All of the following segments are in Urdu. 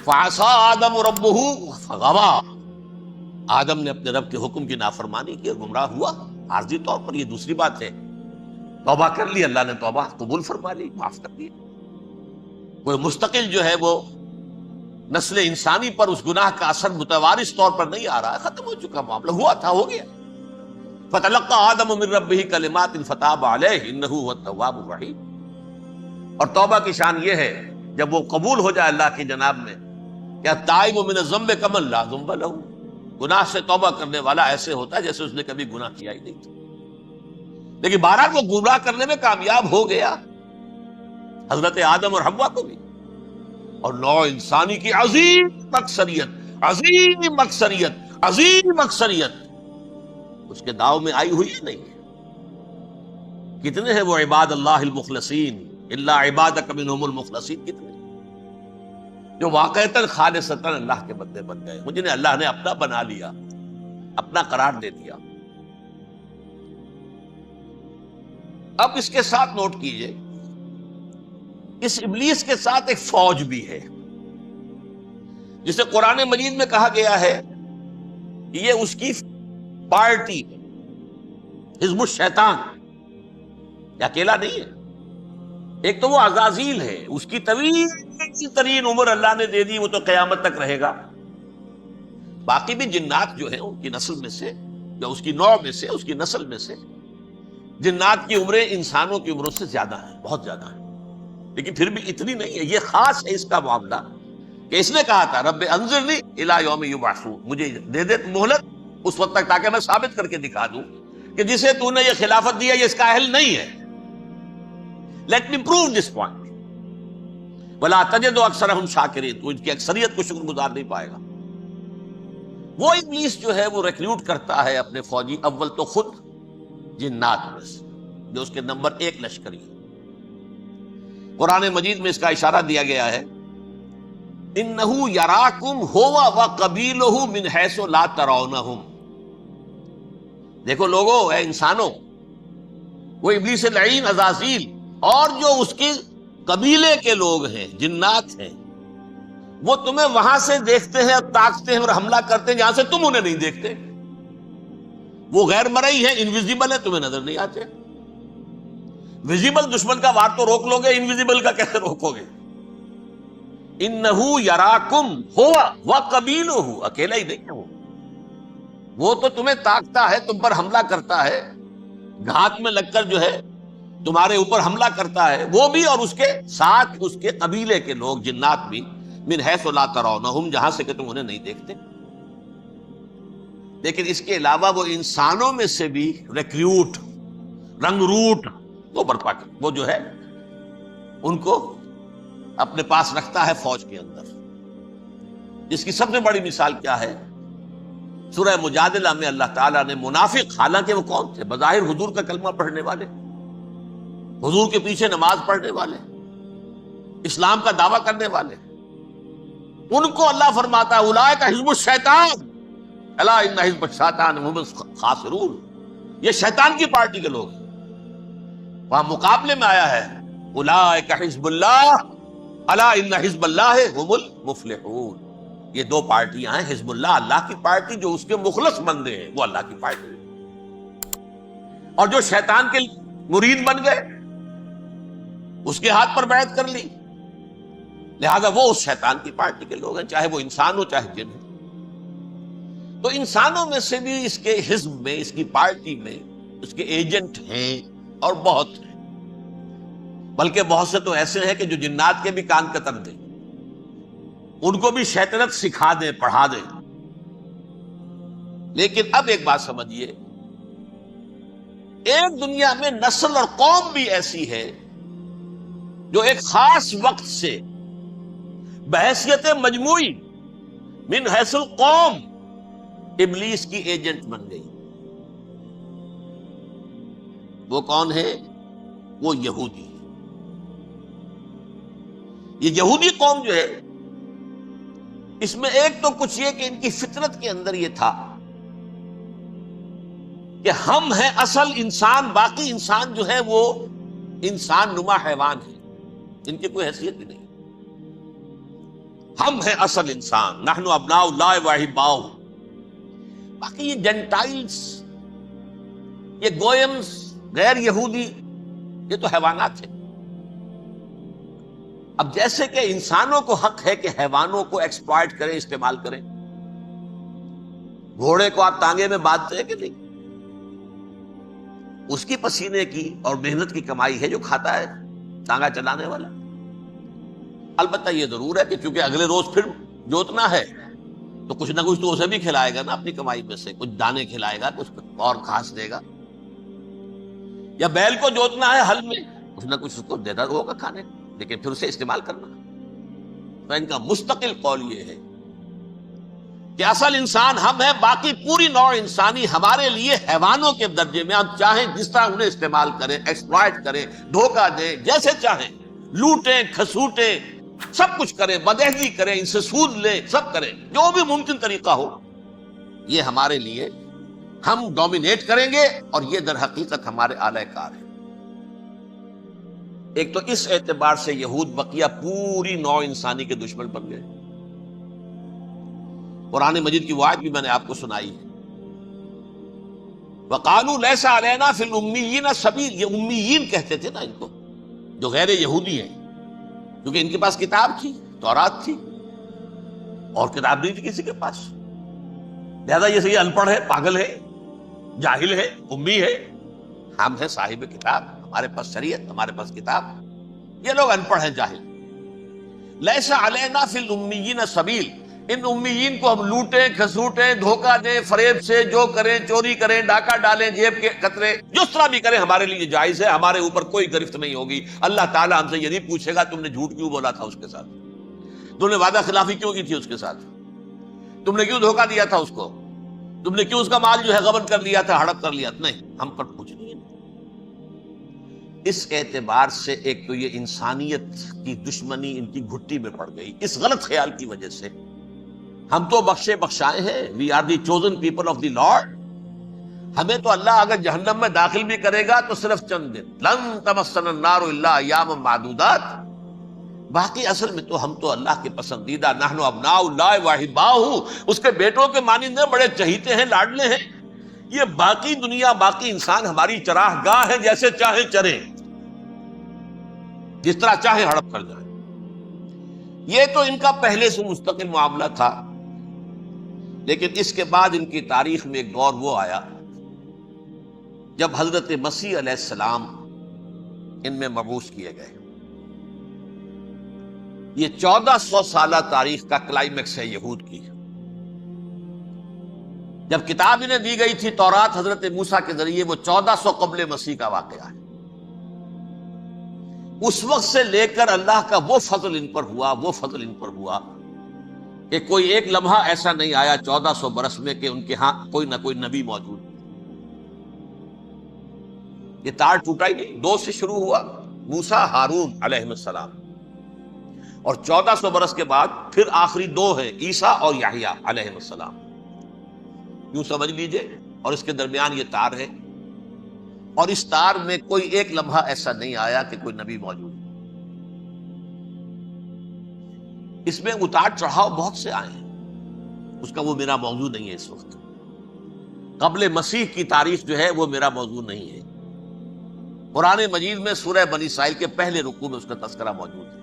فعصى آدم ربہ فغوى، آدم نے اپنے رب کے حکم کی نافرمانی کی اور گمراہ ہوا عارضی طور پر. یہ دوسری بات ہے. توبہ کر لی، اللہ نے توبہ قبول فرما لی، معاف کر دی. وہ مستقل جو ہے وہ نسل انسانی پر اس گناہ کا اثر متوارث طور پر نہیں آ رہا ہے، ختم ہو چکا معاملہ، ہوا تھا ہو گیا. فتلقى آدم من ربہ کلمات فتاب علیہ انہ هو التواب الرحیم. اور توبہ کی شان یہ ہے جب وہ قبول ہو جائے اللہ کی جناب میں، کیا تائب من الذنب کمن لا ذنب له، گناہ سے توبہ کرنے والا ایسے ہوتا ہے جیسے اس نے کبھی گناہ کیا ہی نہیں تھا. لیکن بہرحال وہ گمراہ کرنے میں کامیاب ہو گیا، حضرت آدم اور حوا کو بھی، اور نوع انسانی کی عظیم اکثریت، عظیم اکثریت، عظیم اکثریت اس کے داؤ میں آئی ہوئی نہیں ہے. کتنے ہیں وہ عباد اللہ المخلصین، الا عبادک منہم المخلصین، کتنے جو واقعتاً خالصتاً اللہ کے بندے بن گئے، جنہیں اللہ نے اپنا بنا لیا، اپنا قرار دے دیا. اب اس کے ساتھ نوٹ کیجئے، اس ابلیس کے ساتھ ایک فوج بھی ہے جسے قرآن مجید میں کہا گیا ہے کہ یہ اس کی پارٹی ہے، حزب الشیطان. یہ اکیلا نہیں ہے. ایک تو وہ عزازیل ہے، اس کی طویل ترین عمر اللہ نے دے دی، وہ تو قیامت تک رہے گا. باقی بھی جنات جو ہیں ان کی نسل میں سے، یا اس کی نوع میں سے، اس کی نسل میں سے، جنات کی عمریں انسانوں کی عمروں سے زیادہ ہیں، بہت زیادہ ہیں. لیکن پھر بھی اتنی نہیں ہے. یہ خاص ہے اس کا معاملہ کہ اس نے کہا تھا رب انظرنی الی یوم یبعثون، مجھے دے دے مہلت اس وقت تک تاکہ میں ثابت کر کے دکھا دوں کہ جسے تو نے یہ خلافت دیا یہ اس کا اہل نہیں ہے. Let me prove this point. ولا تجد اکثرهم شاکرین، تو ان کی اکثریت کو شکر گزار نہیں پائے گا. وہ ابلیس جو ہے وہ ریکروٹ کرتا ہے اپنے فوجی، اول تو خود جنات میں سے جو اس کے نمبر 1 لشکری ہے. قرآن مجید میں اس کا اشارہ دیا گیا ہے انہو یراکم ہوا وقبیلہ من حیث لا ترونہم. دیکھو لوگو، اے انسانوں، وہ ابلیس لعین عزازیل اور جو اس کے قبیلے کے لوگ ہیں، جنات ہیں، وہ تمہیں وہاں سے دیکھتے ہیں اور تاکتے ہیں اور حملہ کرتے ہیں جہاں سے تم انہیں نہیں دیکھتے. وہ غیر مرئی ہیں، انویزیبل ہے، تمہیں نظر نہیں آتے. ویزیبل دشمن کا وار تو روک لو گے، انویزیبل کا کیسے روکو گے؟ انہو یراکم ہوا وقبیلہ، اکیلا ہی نہیں ہے وہ تو تمہیں تاکتا ہے، تم پر حملہ کرتا ہے، گھات میں لگ کر جو ہے تمہارے اوپر حملہ کرتا ہے، وہ بھی اور اس کے ساتھ اس کے قبیلے کے لوگ جنات بھی، من حیث لا ترونہم، جہاں سے کہ تم انہیں نہیں دیکھتے. لیکن اس کے علاوہ وہ انسانوں میں سے بھی ریکریوٹ، رنگ روٹ وہ برپا کر، وہ جو ہے ان کو اپنے پاس رکھتا ہے فوج کے اندر. جس کی سب سے بڑی مثال کیا ہے؟ سورہ مجادلہ میں اللہ تعالیٰ نے منافق، حالانکہ وہ کون تھے؟ بظاہر حضور کا کلمہ پڑھنے والے، حضور کے پیچھے نماز پڑھنے والے، اسلام کا دعویٰ کرنے والے، ان کو اللہ فرماتا ہے اولئک حزب الشیطان الا ان حزب الشیطان هم الخاسرون، یہ شیطان کی پارٹی کے لوگ ہیں. وہاں مقابلے میں آیا ہے اولئک حزب اللہ الا ان حزب اللہ هم المفلحون. یہ دو پارٹیاں ہیں، حزب اللہ اللہ کی پارٹی جو اس کے مخلص بندے ہیں، وہ اللہ کی پارٹی، اور جو شیطان کے مرید بن گئے اس کے ہاتھ پر بیعت کر لی، لہذا وہ اس شیطان کی پارٹی کے لوگ ہیں، چاہے وہ انسان ہو چاہے جن ہو. تو انسانوں میں سے بھی اس کے حزب میں، اس کی پارٹی میں اس کے ایجنٹ ہیں، اور بہت ہیں. بلکہ بہت سے تو ایسے ہیں کہ جو جنات کے بھی کان قطر دیں، ان کو بھی شیطنت سکھا دیں، پڑھا دیں. لیکن اب ایک بات سمجھیے، ایک دنیا میں نسل اور قوم بھی ایسی ہے جو ایک خاص وقت سے بحیثیت مجموعی من حیث القوم ابلیس کی ایجنٹ بن گئی. وہ کون ہے؟ وہ یہودی. یہ یہودی قوم جو ہے، اس میں ایک تو کچھ یہ کہ ان کی فطرت کے اندر یہ تھا کہ ہم ہیں اصل انسان، باقی انسان جو ہے وہ انسان نما حیوان ہے، ان کی کوئی حیثیت بھی نہیں. ہم ہیں اصل انسان، نحن ابناء اللہ و احباؤہ۔ باقی یہ جینٹائلز، یہ گوئمز، غیر یہودی، یہ تو حیوانات ہیں۔ اب جیسے کہ انسانوں کو حق ہے کہ حیوانوں کو ایکسپلائٹ کریں، استعمال کریں۔ گھوڑے کو آپ تانگے میں باندھتے ہیں کہ نہیں؟ اس کی پسینے کی اور محنت کی کمائی ہے جو کھاتا ہے تانگا چلانے والا۔ البتہ یہ ضرور ہے کہ چونکہ اگلے روز پھر جوتنا ہے تو کچھ نہ کچھ تو اسے بھی کھلائے گا نا، اپنی کمائی میں سے کچھ دانے کھلائے گا، کچھ اور گھاس دے گا۔ یا بیل کو جوتنا ہے ہل میں، کچھ نہ کچھ اس کو دیتا ہوگا کھانے، لیکن پھر اسے استعمال کرنا۔ تو ان کا مستقل قول یہ ہے کہ اصل انسان ہم ہیں، باقی پوری نوع انسانی ہمارے لیے حیوانوں کے درجے میں، ہم چاہیں جس طرح انہیں استعمال کریں، ایکسپلائٹ کریں، دھوکہ دیں، جیسے چاہیں، لوٹیں، کھسوٹیں، سب کچھ کریں، بدہضی کریں، ان سے سود لیں، سب کریں، جو بھی ممکن طریقہ ہو، یہ ہمارے لیے ہم ڈومینیٹ کریں گے، اور یہ در حقیقت ہمارے اعلی کار ہیں۔ ایک تو اس اعتبار سے یہود بقیہ پوری نوع انسانی کے دشمن بن گئے۔ قرآن مجید کی وہ آیت بھی میں نے آپ کو سنائی ہے، وَقَالُوا لَيْسَ عَلَيْنَا فِي الْأُمِّيِّينَ سَبِيلٌ، یہ امیین کہتے تھے نا ان کو، جو غیر یہودی ہیں، کیونکہ ان کے پاس کتاب تھی، تورات تھی، اور کتاب نہیں تھی کسی کے پاس، لہذا یہ صحیح ان پڑھ ہے، پاگل ہے، جاہل ہے، امی ہے۔ ہم ہیں صاحب کتاب، ہمارے پاس شریعت، ہمارے پاس کتاب، یہ لوگ ان پڑھ ہیں، جاہل۔ لیس علینا فی الامیین سبیل، ان امیین کو ہم لوٹیں، کھسوٹیں، دھوکہ دیں، فریب سے جو کریں، چوری کریں، ڈاکہ ڈالیں، جیب کے قطرے، جس طرح بھی کریں ہمارے لیے جائز ہے، ہمارے اوپر کوئی گرفت نہیں ہوگی۔ اللہ تعالیٰ ہم سے یہ نہیں پوچھے گا تم نے جھوٹ کیوں بولا تھا اس کے ساتھ، تم نے وعدہ خلافی کیوں کی تھی اس کے ساتھ، تم نے کیوں دھوکہ دیا تھا اس کو، تم نے کیوں اس کا مال جو ہے غبن کر لیا تھا، ہڑپ کر لیا تھا۔ نہیں، ہم پر کچھ نہیں ہے۔ اس اعتبار سے ایک تو یہ انسانیت کی دشمنی ان کی گھٹی میں پڑ گئی، اس غلط خیال کی وجہ سے۔ ہم تو بخشے بخشائے ہیں، we are the chosen people of the Lord, ہمیں تو اللہ اگر جہنم میں داخل بھی کرے گا تو صرف چند دن، لن تمسنا النار الا ایاما معدودات، باقی اصل میں تو ہم تو اللہ کے پسندیدہ، نحن ابناء اللہ و احباؤہ، اس کے بیٹوں کے مانند ہیں، بڑے چہیتے ہیں، لاڈلے ہیں۔ یہ باقی دنیا، باقی انسان ہماری چراہ گاہ ہے، جیسے چاہیں چریں، جس طرح چاہیں ہڑپ کر جائیں۔ یہ تو ان کا پہلے سے مستقل معاملہ تھا، لیکن اس کے بعد ان کی تاریخ میں ایک دور وہ آیا جب حضرت مسیح علیہ السلام ان میں مبعوث کیے گئے۔ یہ 1400 سالہ تاریخ کا کلائمیکس ہے یہود کی۔ جب کتاب انہیں دی گئی تھی تورات حضرت موسیٰ کے ذریعے، وہ 1400 قبل مسیح کا واقعہ ہے۔ اس وقت سے لے کر اللہ کا وہ فضل ان پر ہوا، وہ فضل ان پر ہوا کہ کوئی ایک لمحہ ایسا نہیں آیا 1400 برس میں کہ ان کے ہاں کوئی نہ کوئی نبی موجود۔ یہ تار ٹوٹا ہی نہیں، 2 سے شروع ہوا، موسیٰ، ہارون علیہ السلام، اور 1400 برس کے بعد پھر آخری 2 ہیں، عیسیٰ اور یحییٰ علیہ السلام، یوں سمجھ لیجئے، اور اس کے درمیان یہ تار ہے، اور اس تار میں کوئی ایک لمحہ ایسا نہیں آیا کہ کوئی نبی موجود۔ اس میں اتار چڑھاؤ بہت سے آئے ہیں، اس کا وہ میرا موضوع نہیں ہے اس وقت۔ قبل مسیح کی تاریخ جو ہے وہ میرا موضوع نہیں ہے۔ قرآن مجید میں سورہ بنی اسرائیل کے پہلے رکوع میں اس کا تذکرہ موجود ہے۔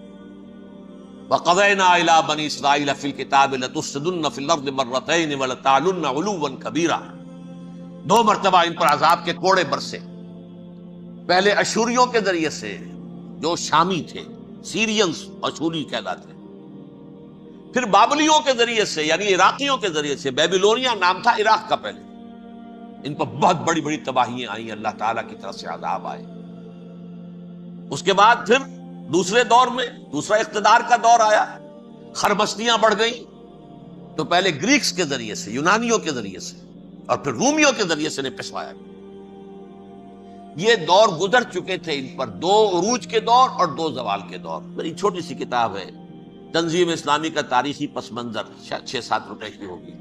وَقَضَيْنَا إِلَىٰ بَنِي إِسْرَائِيلَ فِي الْكِتَابِ لَتُفْسِدُنَّ فِي الْأَرْضِ مَرَّتَيْنِ وَلَتَعْلُنَّ عُلُوًّا كَبِيرًا، 2 مرتبہ ان پر عذاب کے کوڑے برسے، پہلے اشوریوں کے ذریعے سے جو شامی تھے، سیرینز اشوری کہلاتے، پھر بابلیوں کے ذریعے سے یعنی عراقیوں کے ذریعے سے، بیبیلونیا نام تھا عراق کا پہلے، ان پر بہت بڑی بڑی تباہیاں آئیں، اللہ تعالیٰ کی طرف سے عذاب آئے۔ اس کے بعد پھر دوسرے دور میں دوسرا اقتدار کا دور آیا، خربستیاں بڑھ گئیں، تو پہلے گریکس کے ذریعے سے، یونانیوں کے ذریعے سے، اور پھر رومیوں کے ذریعے سے انہیں پسوایا گیا۔ یہ دور گزر چکے تھے ان پر، 2 عروج کے دور اور 2 زوال کے دور۔ میری چھوٹی سی کتاب ہے تنظیم اسلامی کا تاریخی پس منظر، 6-7 روپے کی ہوگی،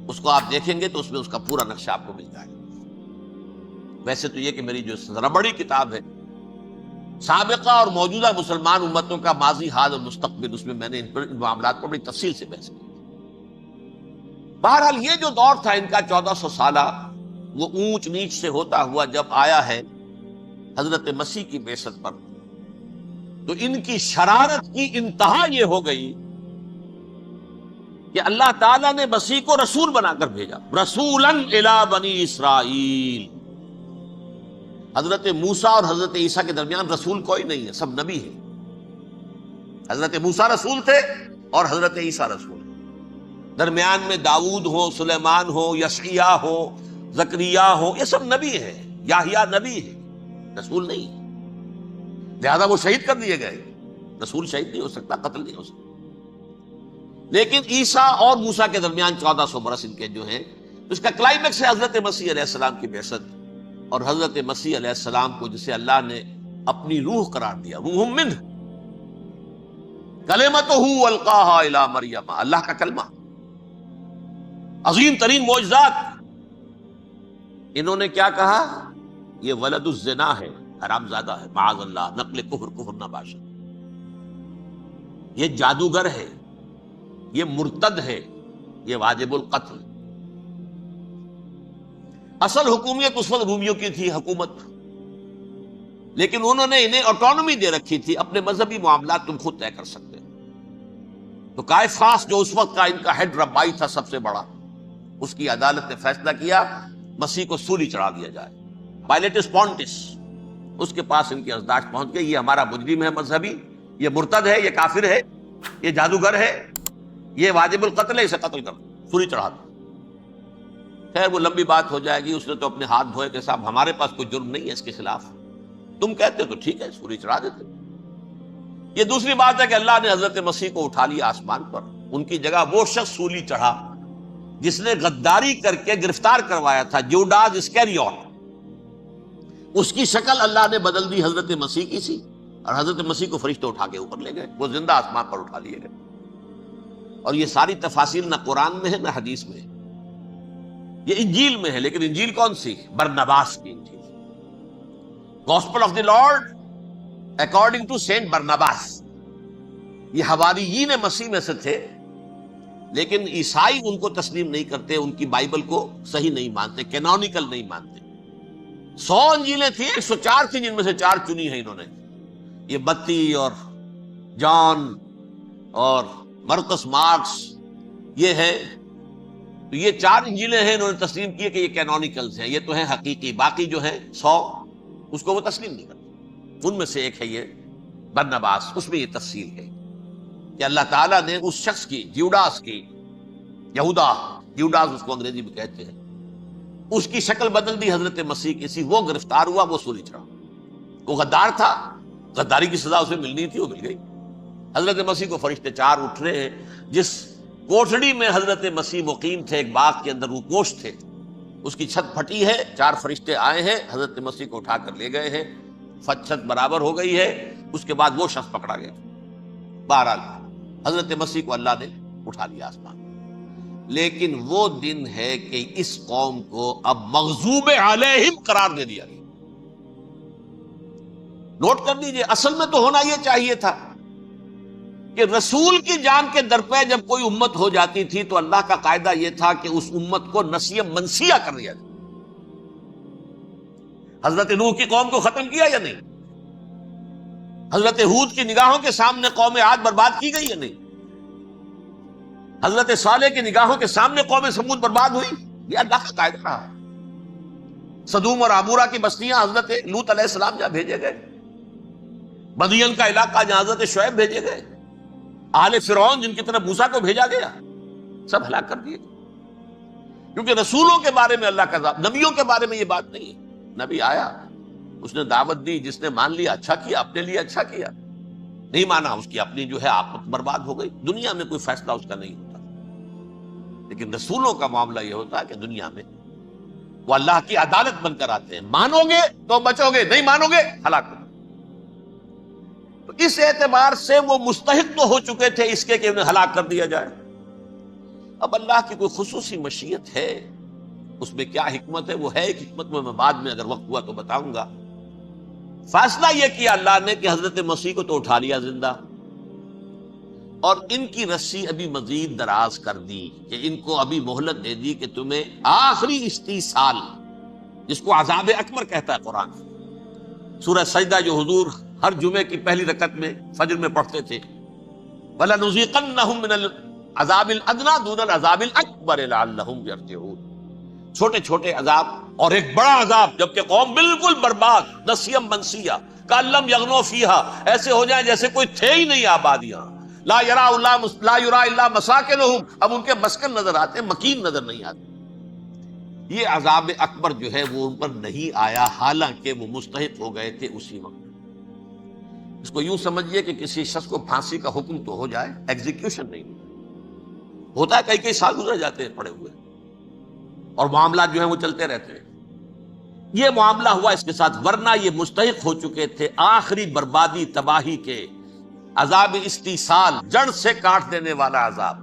اس کو آپ دیکھیں گے تو اس میں اس کا پورا نقشہ آپ کو مل جائے گا۔ ویسے تو یہ کہ میری جو ذرا بڑی کتاب ہے سابقہ اور موجودہ مسلمان امتوں کا ماضی، حال اور مستقبل، اس میں میں نے ان معاملات پر بڑی تفصیل سے بحث کی۔ بہرحال یہ جو دور تھا ان کا 1400 سالہ، وہ اونچ نیچ سے ہوتا ہوا جب آیا ہے حضرت مسیح کی بعثت پر، تو ان کی شرارت کی انتہا یہ ہو گئی کہ اللہ تعالیٰ نے مسیح کو رسول بنا کر بھیجا، رسولاً الی بنی اسرائیل۔ حضرت موسیٰ اور حضرت عیسیٰ کے درمیان رسول کوئی نہیں ہے، سب نبی ہیں۔ حضرت موسیٰ رسول تھے اور حضرت عیسیٰ رسول، درمیان میں داؤد ہو، سلیمان ہو، یشعیاہ ہو، زکریا ہو، یہ سب نبی ہیں۔ یحییٰ نبی ہے، رسول نہیں، لہذا وہ شہید کر دیے گئے۔ رسول شہید نہیں ہو سکتا، قتل نہیں ہو سکتا۔ لیکن عیسیٰ اور موسیٰ کے درمیان 1400 برس ان کے جو ہیں، اس کا کلائمیکس ہے حضرت مسیح علیہ السلام کی بعثت، اور حضرت مسیح علیہ السلام کو جسے اللہ نے اپنی روح قرار دیا، روح منہ، کلمتہ القاہا الی مریم، اللہ کا کلمہ، عظیم ترین معجزات۔ انہوں نے کیا کہا؟ یہ ولد الزنا ہے، حرام زادہ ہے، معاذ اللہ، نقل کفر نہ باشد، یہ جادوگر ہے، یہ مرتد ہے، یہ واجب القتل۔ اصل حکومت اس وقت رومیوں کی تھی حکومت، لیکن انہوں نے انہیں آٹونومی دے رکھی تھی، اپنے مذہبی معاملات تم خود طے کر سکتے۔ تو کائفاس جو اس وقت کا ان کا ہیڈ ربائی تھا سب سے بڑا، اس کی عدالت نے فیصلہ کیا مسیح کو سولی چڑھا دیا جائے۔ پائلیٹس پونٹس، اس کے پاس ان کی ازداج پہنچ گئی، یہ ہمارا مجرم ہے مذہبی، یہ مرتد ہے، یہ کافر ہے، یہ جادوگر ہے، یہ واجب القتل ہے، اسے قتل کر دو، سولی چڑھا دو۔ خیر وہ لمبی بات ہو جائے گی، اس نے تو اپنے ہاتھ دھوئے کہ صاحب ہمارے پاس کوئی جرم نہیں ہے اس کے خلاف، تم کہتے تو ٹھیک ہے، سولی چڑھا دیتے۔ یہ دوسری بات ہے کہ اللہ نے حضرت مسیح کو اٹھا لیا آسمان پر، ان کی جگہ وہ شخص سولی چڑھا جس نے غداری کر کے گرفتار کروایا تھا، جوڈاس اسکیریوٹ، اس کی شکل اللہ نے بدل دی، حضرت مسیح کی سی، اور حضرت مسیح کو فرشتے اٹھا کے اوپر لے گئے، وہ زندہ آسمان پر اٹھا لیے گئے۔ اور یہ ساری تفاصیل نہ قرآن میں ہے نہ حدیث میں ہے، یہ انجیل میں ہے، لیکن انجیل کون سی؟ برنباس کی انجیل، gospel of the Lord according to saint Barnabas. یہ حواریین مسیح میں سے تھے، لیکن عیسائی ان کو تسلیم نہیں کرتے، ان کی بائبل کو صحیح نہیں مانتے، کینونیکل نہیں مانتے۔ 100 انجیلیں تھیں، 104 تھیں، جن میں سے 4 چنی ہیں انہوں نے، یہ متی اور جان اور مرکس مارکس، یہ ہے، تو یہ 4 انجیلیں ہیں، انہوں نے تسلیم کیے کہ یہ کینونیکلز ہیں، یہ تو ہیں حقیقی، باقی جو ہیں 100 اس کو وہ تسلیم نہیں کرتے۔ ان میں سے ایک ہے یہ برنباس، اس میں یہ تفصیل ہے کہ اللہ تعالیٰ نے اس شخص کی، جیوڈاس کی، یہودا، جیوڈاس اس کو انگریزی میں کہتے ہیں، اس کی شکل بدل دی حضرت مسیح کی سی، وہ گرفتار ہوا، وہ سولی چڑھا۔ وہ غدار تھا، غداری کی سزا اسے ملنی تھی، وہ مل گئی۔ حضرت مسیح کو فرشتے 4 اٹھ رہے ہیں، جس کوٹھڑی میں حضرت مسیح مقیم تھے، ایک باغ کے اندر روپوش تھے، اس کی چھت پھٹی ہے، 4 فرشتے آئے ہیں، حضرت مسیح کو اٹھا کر لے گئے ہیں، چھت برابر ہو گئی ہے، اس کے بعد وہ شخص پکڑا گیا۔ بہرحال حضرت مسیح کو اللہ نے اٹھا لیا آسمان، لیکن وہ دن ہے کہ اس قوم کو اب مغضوب علیہم قرار دے دیا گیا۔ نوٹ کر لیجئے، اصل میں تو ہونا یہ چاہیے تھا کہ رسول کی جان کے درپے جب کوئی امت ہو جاتی تھی تو اللہ کا قاعدہ یہ تھا کہ اس امت کو نسیہ منسیہ کر دیا جائے۔ حضرت نوح کی قوم کو ختم کیا یا نہیں؟ حضرت ہود کی نگاہوں کے سامنے قوم عاد برباد کی گئی یا نہیں؟ حضرت صالح کی نگاہوں کے سامنے قوم سمود برباد ہوئی، یہ اللہ کا قاعدہ رہا۔ سدوم اور عمورہ کی بستیاں حضرت لوط علیہ السلام جہاں بھیجے گئے، مدین کا علاقہ جہاں حضرت شعیب بھیجے گئے، آل فرعون جن کی طرف موسیٰ کو بھیجا گیا، سب ہلاک کر دیے، کیونکہ رسولوں کے بارے میں اللہ کا ذات، نبیوں کے بارے میں یہ بات نہیں ہے۔ نبی آیا، اس نے دعوت دی، جس نے مان لیا اچھا کیا، اپنے لیے اچھا کیا، نہیں مانا اس کی اپنی جو ہے آخرت برباد ہو گئی۔ دنیا میں کوئی فیصلہ اس کا نہیں ہوتا، لیکن رسولوں کا معاملہ یہ ہوتا ہے کہ دنیا میں وہ اللہ کی عدالت بن کر آتے ہیں، مانو گے تو بچو گے، نہیں مانو گے ہلاک ہو۔ تو اس اعتبار سے وہ مستحق تو ہو چکے تھے اس کے کہ انہیں ہلاک کر دیا جائے۔ اب اللہ کی کوئی خصوصی مشیت ہے، اس میں کیا حکمت ہے، وہ ہے ایک حکمت میں بعد میں اگر وقت ہوا تو بتاؤں گا۔ فیصلہ یہ کیا اللہ نے کہ حضرت مسیح کو تو اٹھا لیا زندہ، اور ان کی رسی ابھی مزید دراز کر دی، کہ ان کو ابھی مہلت دے دی کہ تمہیں آخری استیصال، جس کو عذاب اکبر کہتا ہے قرآن، سورہ سجدہ جو حضور ہر جمعے کی پہلی رکعت میں فجر میں پڑھتے تھے، وَلَنُذِيقَنَّهُم مِّنَ الْعَذَابِ الْأَدْنَىٰ دُونَ الْعَذَابِ الْأَكْبَرِ لَعَلَّهُمْ يَرْجِعُونَ، چھوٹے چھوٹے عذاب اور ایک بڑا عذاب، جبکہ قوم بالکل برباد، نسیم منسیہ، کأن لم یغنوا فیہا، ایسے ہو جائیں جیسے کوئی تھے ہی نہیں آبادیاں، لا یرا الا مساکنہم، اب ان کے مسکن نظر آتے ہیں، مکین نظر نہیں آتے۔ یہ عذاب اکبر جو ہے وہ ان پر نہیں آیا، حالانکہ وہ مستحق ہو گئے تھے اسی وقت۔ اس کو یوں سمجھیے کہ کسی شخص کو پھانسی کا حکم تو ہو جائے، ایگزیکیوشن نہیں ہوتا ہے، کئی سال گزر جاتے ہیں پڑے ہوئے، اور معاملات جو ہیں وہ چلتے رہتے ہیں۔ یہ معاملہ ہوا اس کے ساتھ، ورنہ یہ مستحق ہو چکے تھے آخری بربادی تباہی کے، عذاب استیصال، جڑ سے کاٹ دینے والا عذاب،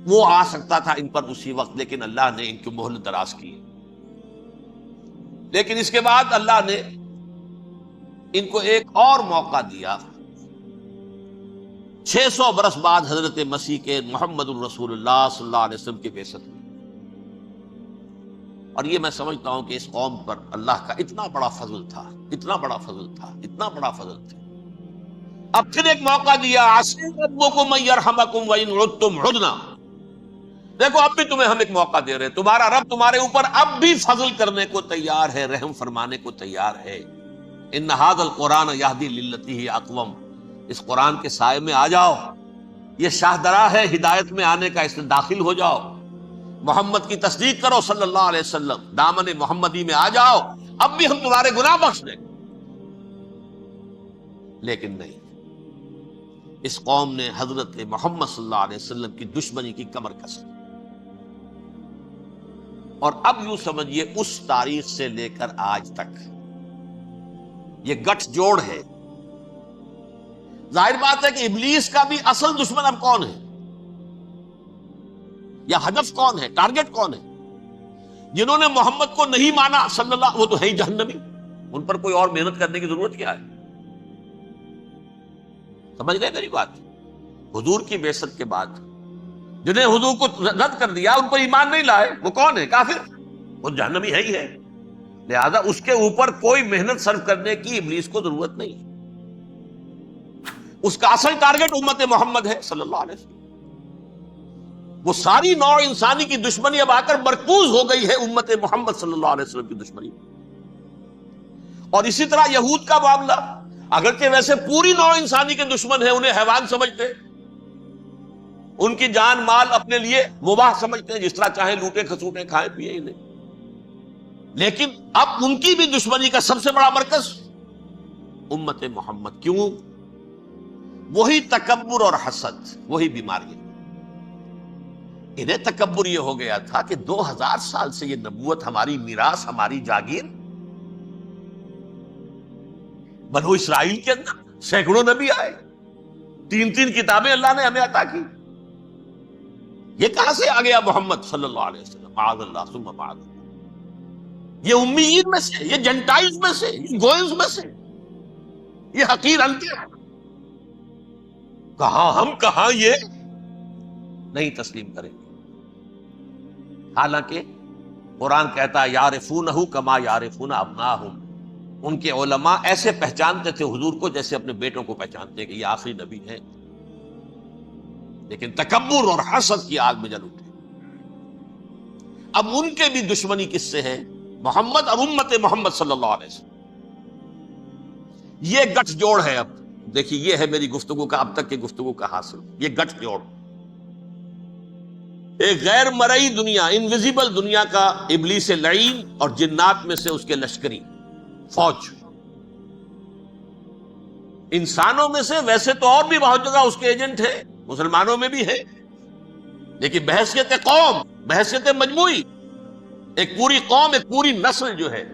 وہ آ سکتا تھا ان پر اسی وقت، لیکن اللہ نے ان کی مہلت دراز کی۔ لیکن اس کے بعد اللہ نے ان کو ایک اور موقع دیا، 600 برس بعد حضرت مسیح کے، محمد الرسول اللہ صلی اللہ علیہ وسلم کے بعثت میں۔ اور یہ میں سمجھتا ہوں کہ اس قوم پر اللہ کا اتنا بڑا فضل تھا، اتنا بڑا فضل تھا، اتنا بڑا فضل تھا۔ اب پھر ایک موقع دیا، عَسَىٰ رَبُّكُمْ أَن يَرْحَمَكُمْ وَإِنْ عُدتُّمْ عُدْنَا، دیکھو اب بھی تمہیں ہم ایک موقع دے رہے ہیں، تمہارا رب تمہارے اوپر اب بھی فضل کرنے کو تیار ہے، رحم فرمانے کو تیار ہے۔ ان ھذا القرآن یہدی للتی ہی اقوم، اس قرآن کے سائے میں آ جاؤ، یہ شاہدرا ہے ہدایت میں آنے کا، اس میں داخل ہو جاؤ، محمد کی تصدیق کرو صلی اللہ علیہ وسلم، دامن محمدی میں آ جاؤ، اب بھی ہم تمہارے گناہ بخش دیں گے۔ لیکن نہیں، اس قوم نے حضرت محمد صلی اللہ علیہ وسلم کی دشمنی کی کمر کس لی، اور اب یوں سمجھیے اس تاریخ سے لے کر آج تک یہ گٹھ جوڑ ہے۔ ظاہر بات ہے کہ ابلیس کا بھی اصل دشمن اب کون ہے، یا ہدف کون ہے، ٹارگٹ کون ہے؟ جنہوں نے محمد کو نہیں مانا صلی اللہ، وہ تو ہے ہی جہنمی، ان پر کوئی اور محنت کرنے کی ضرورت کیا ہے؟ سمجھ گئے میری بات؟ حضور کی بعثت کے بعد جنہیں حضور کو رد کر دیا، ان پر ایمان نہیں لائے، وہ کون ہے؟ کافر، وہ جہنمی ہے ہی ہے، لہذا اس کے اوپر کوئی محنت صرف کرنے کی ابلیس کو ضرورت نہیں۔ اس کا اصل ٹارگٹ امت محمد ہے صلی اللہ علیہ وسلم۔ وہ ساری نوع انسانی کی دشمنی اب آ کر مرکوز ہو گئی ہے امت محمد صلی اللہ علیہ وسلم کی دشمنی۔ اور اسی طرح یہود کا معاملہ، اگرچہ ویسے پوری نوع انسانی کے دشمن ہیں، انہیں حیوان سمجھتے، ان کی جان مال اپنے لیے مباح سمجھتے ہیں، جس طرح چاہیں لوٹے کھسوٹے کھائیں پیئے انہیں، لیکن اب ان کی بھی دشمنی کا سب سے بڑا مرکز امت محمد۔ کیوں؟ وہی تکبر اور حسد، وہی بیماری۔ انہیں تکبر یہ ہو گیا تھا کہ 2000 سال سے یہ نبوت ہماری میراث، ہماری جاگیر، بنو اسرائیل کے اندر سینکڑوں نبی آئے، 3 کتابیں اللہ نے ہمیں عطا کی، یہ کہاں سے آ گیا محمد صلی اللہ علیہ وسلم؟ معاذ اللہ ثم معاذ اللہ، یہ امیین میں سے، یہ جنٹائلز میں سے، یہ گوئنز میں سے، یہ حقیر انتے ہیں، کہاں ہم، کہاں یہ نہیں تسلیم کریں گے۔ حالانکہ قرآن کہتا ہے یعرفونہ کما یعرفون ابناہم، ان کے علماء ایسے پہچانتے تھے حضور کو جیسے اپنے بیٹوں کو پہچانتے ہیں کہ یہ آخری نبی ہے، لیکن تکبر اور حسد کی آگ میں جل اٹھے۔ اب ان کے بھی دشمنی کس سے ہے؟ محمد اور امت محمد صلی اللہ علیہ وسلم۔ یہ گٹھ جوڑ ہے۔ اب دیکھیے، یہ ہے میری گفتگو کا اب تک کی گفتگو کا حاصل، یہ گٹھ جوڑ، ایک غیر مرئی دنیا، انویزیبل دنیا کا ابلیس لعین اور جنات میں سے اس کے لشکری فوج، انسانوں میں سے ویسے تو اور بھی بہت جگہ اس کے ایجنٹ ہے، مسلمانوں میں بھی ہے، لیکن بحیثیت قوم، بحیثیت مجموعی، ایک پوری قوم، ایک پوری نسل جو ہے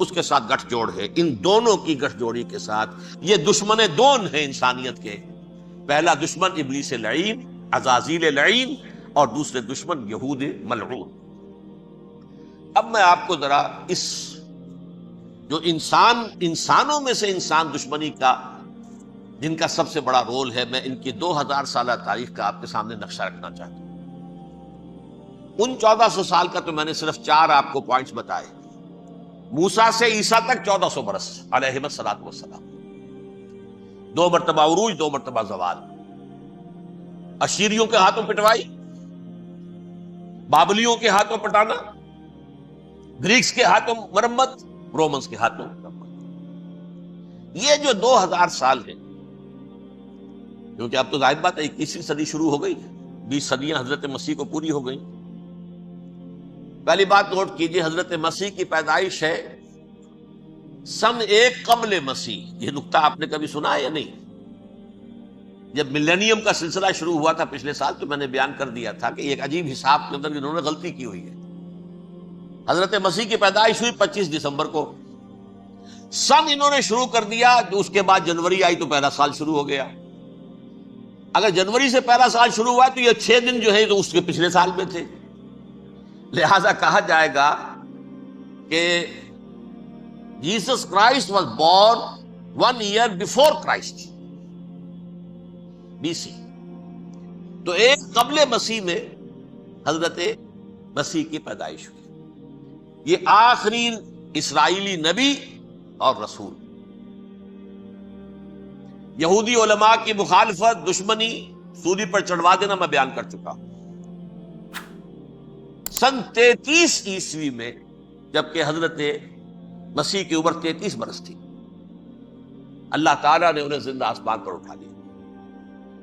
اس کے ساتھ گٹھ جوڑ ہے۔ ان دونوں کی گٹھ جوڑی کے ساتھ یہ دشمن دون ہیں انسانیت کے، پہلا دشمن ابلیس لعین، عزازیل لعین، اور دوسرے دشمن یہود ملعون۔ اب میں آپ کو ذرا اس جو انسانوں میں سے انسان دشمنی کا جن کا سب سے بڑا رول ہے، میں ان کی 2000 سالہ تاریخ کا آپ کے سامنے نقشہ رکھنا چاہتا ہوں۔ ان 1400 سال کا تو میں نے صرف 4 آپ کو پوائنٹس بتائے۔ موسیٰ سے عیسیٰ تک 1400 برس علیہ الصلوۃ والسلام، 2 مرتبہ عروج، 2 مرتبہ زوال، اشیریوں کے ہاتھوں پٹوائی، بابلیوں کے ہاتھوں پٹانا، گریکس کے ہاتھوں مرمت، رومنس کے ہاتھوں مرمت۔ یہ جو 2000 سال ہے، کیونکہ اب تو ظاہر بات ہے 21ویں صدی شروع ہو گئی، 20 صدیاں حضرت مسیح کو پوری ہو گئی۔ پہلی بات نوٹ کیجئے، حضرت مسیح کی پیدائش ہے سن 1 قبل مسیح۔ یہ نقطہ آپ نے کبھی سنا ہے یا نہیں؟ جب ملینیم کا سلسلہ شروع ہوا تھا پچھلے سال، تو میں نے بیان کر دیا تھا کہ ایک عجیب حساب کے اندر انہوں نے غلطی کی ہوئی ہے۔ حضرت مسیح کی پیدائش ہوئی 25 دسمبر کو، سن انہوں نے شروع کر دیا، جو اس کے بعد جنوری آئی تو پہلا سال شروع ہو گیا۔ اگر جنوری سے پہلا سال شروع ہوا تو یہ 6 دن جو ہے تو اس کے پچھلے سال میں تھے، لہذا کہا جائے گا کہ Jesus Christ was born 1 year before Christ BC۔ تو 1 قبل مسیح میں حضرت مسیح کی پیدائش ہوئی۔ یہ آخری اسرائیلی نبی اور رسول۔ یہودی علماء کی مخالفت، دشمنی، سولی پر چڑھوا دینا میں بیان کر چکا ہوں۔ سن 33 عیسوی میں، جبکہ حضرت مسیح کی عمر 33 برس تھی، اللہ تعالیٰ نے انہیں زندہ آسمان پر اٹھا لیا،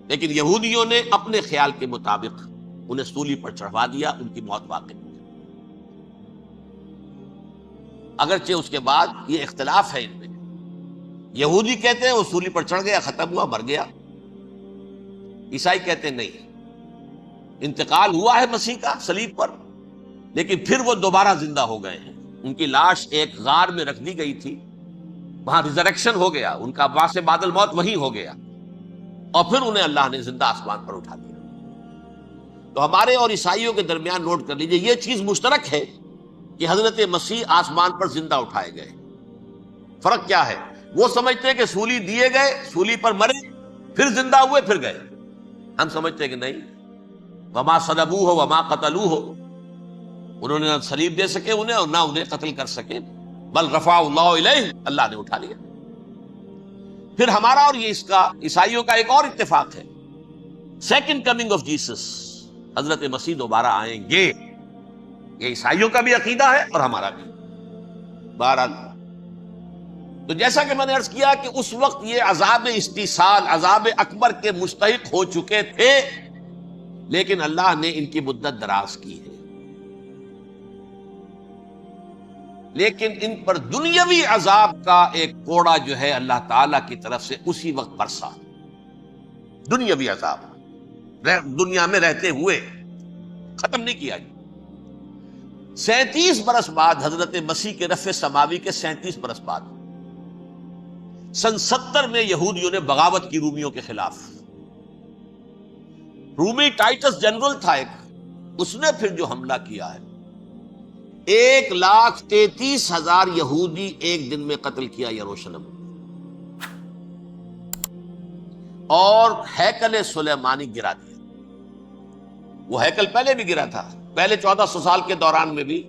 لیکن یہودیوں نے اپنے خیال کے مطابق انہیں سولی پر چڑھوا دیا، ان کی موت واقع ہو گئی۔ اگرچہ اس کے بعد یہ اختلاف ہے ان میں، یہودی کہتے ہیں وہ سولی پر چڑھ گیا، ختم ہوا، مر گیا۔ عیسائی کہتے ہیں نہیں، انتقال ہوا ہے مسیح کا صلیب پر، لیکن پھر وہ دوبارہ زندہ ہو گئے ہیں۔ ان کی لاش ایک غار میں رکھ دی گئی تھی، وہاں ریزریکشن ہو گیا، ان کا باعث بعد الموت وہی ہو گیا، اور پھر انہیں اللہ نے زندہ آسمان پر اٹھا لیا۔ تو ہمارے اور عیسائیوں کے درمیان نوٹ کر لیجئے، یہ چیز مشترک ہے کہ حضرت مسیح آسمان پر زندہ اٹھائے گئے۔ فرق کیا ہے؟ وہ سمجھتے ہیں کہ سولی دیے گئے، سولی پر مرے، پھر زندہ ہوئے، پھر گئے۔ ہم سمجھتے ہیں کہ نہیں، وما صلبوہ وما قتلوہ، انہوں نے نہ صلیب دے سکے انہیں اور نہ انہیں قتل کر سکے، بل رفع اللہ الیہ، اللہ نے اٹھا لیا۔ پھر ہمارا اور یہ اس کا عیسائیوں کا ایک اور اتفاق ہے، سیکنڈ کمنگ آف جیسس، حضرت مسیح دوبارہ آئیں گے۔ یہ عیسائیوں کا بھی عقیدہ ہے اور ہمارا بھی۔ بہرحال تو جیسا کہ میں نے عرض کیا کہ اس وقت یہ عذاب استیصال، عذاب اکبر کے مستحق ہو چکے تھے، لیکن اللہ نے ان کی مدت دراز کی ہے، لیکن ان پر دنیاوی عذاب کا ایک کوڑا جو ہے اللہ تعالی کی طرف سے اسی وقت برسا۔ دنیاوی عذاب دنیا میں رہتے ہوئے ختم نہیں کیا۔ 37 برس بعد، حضرت مسیح کے رفع سماوی کے 37 برس بعد، سن 70 میں یہودیوں نے بغاوت کی رومیوں کے خلاف۔ رومی ٹائٹس جنرل تھا ایک، اس نے پھر جو حملہ کیا ہے، 1,33,000 یہودی ایک دن میں قتل کیا یروشلم، اور ہیکل سلیمانی گرا دیا۔ وہ ہیکل پہلے بھی گرا تھا، پہلے 1400 سال کے دوران میں بھی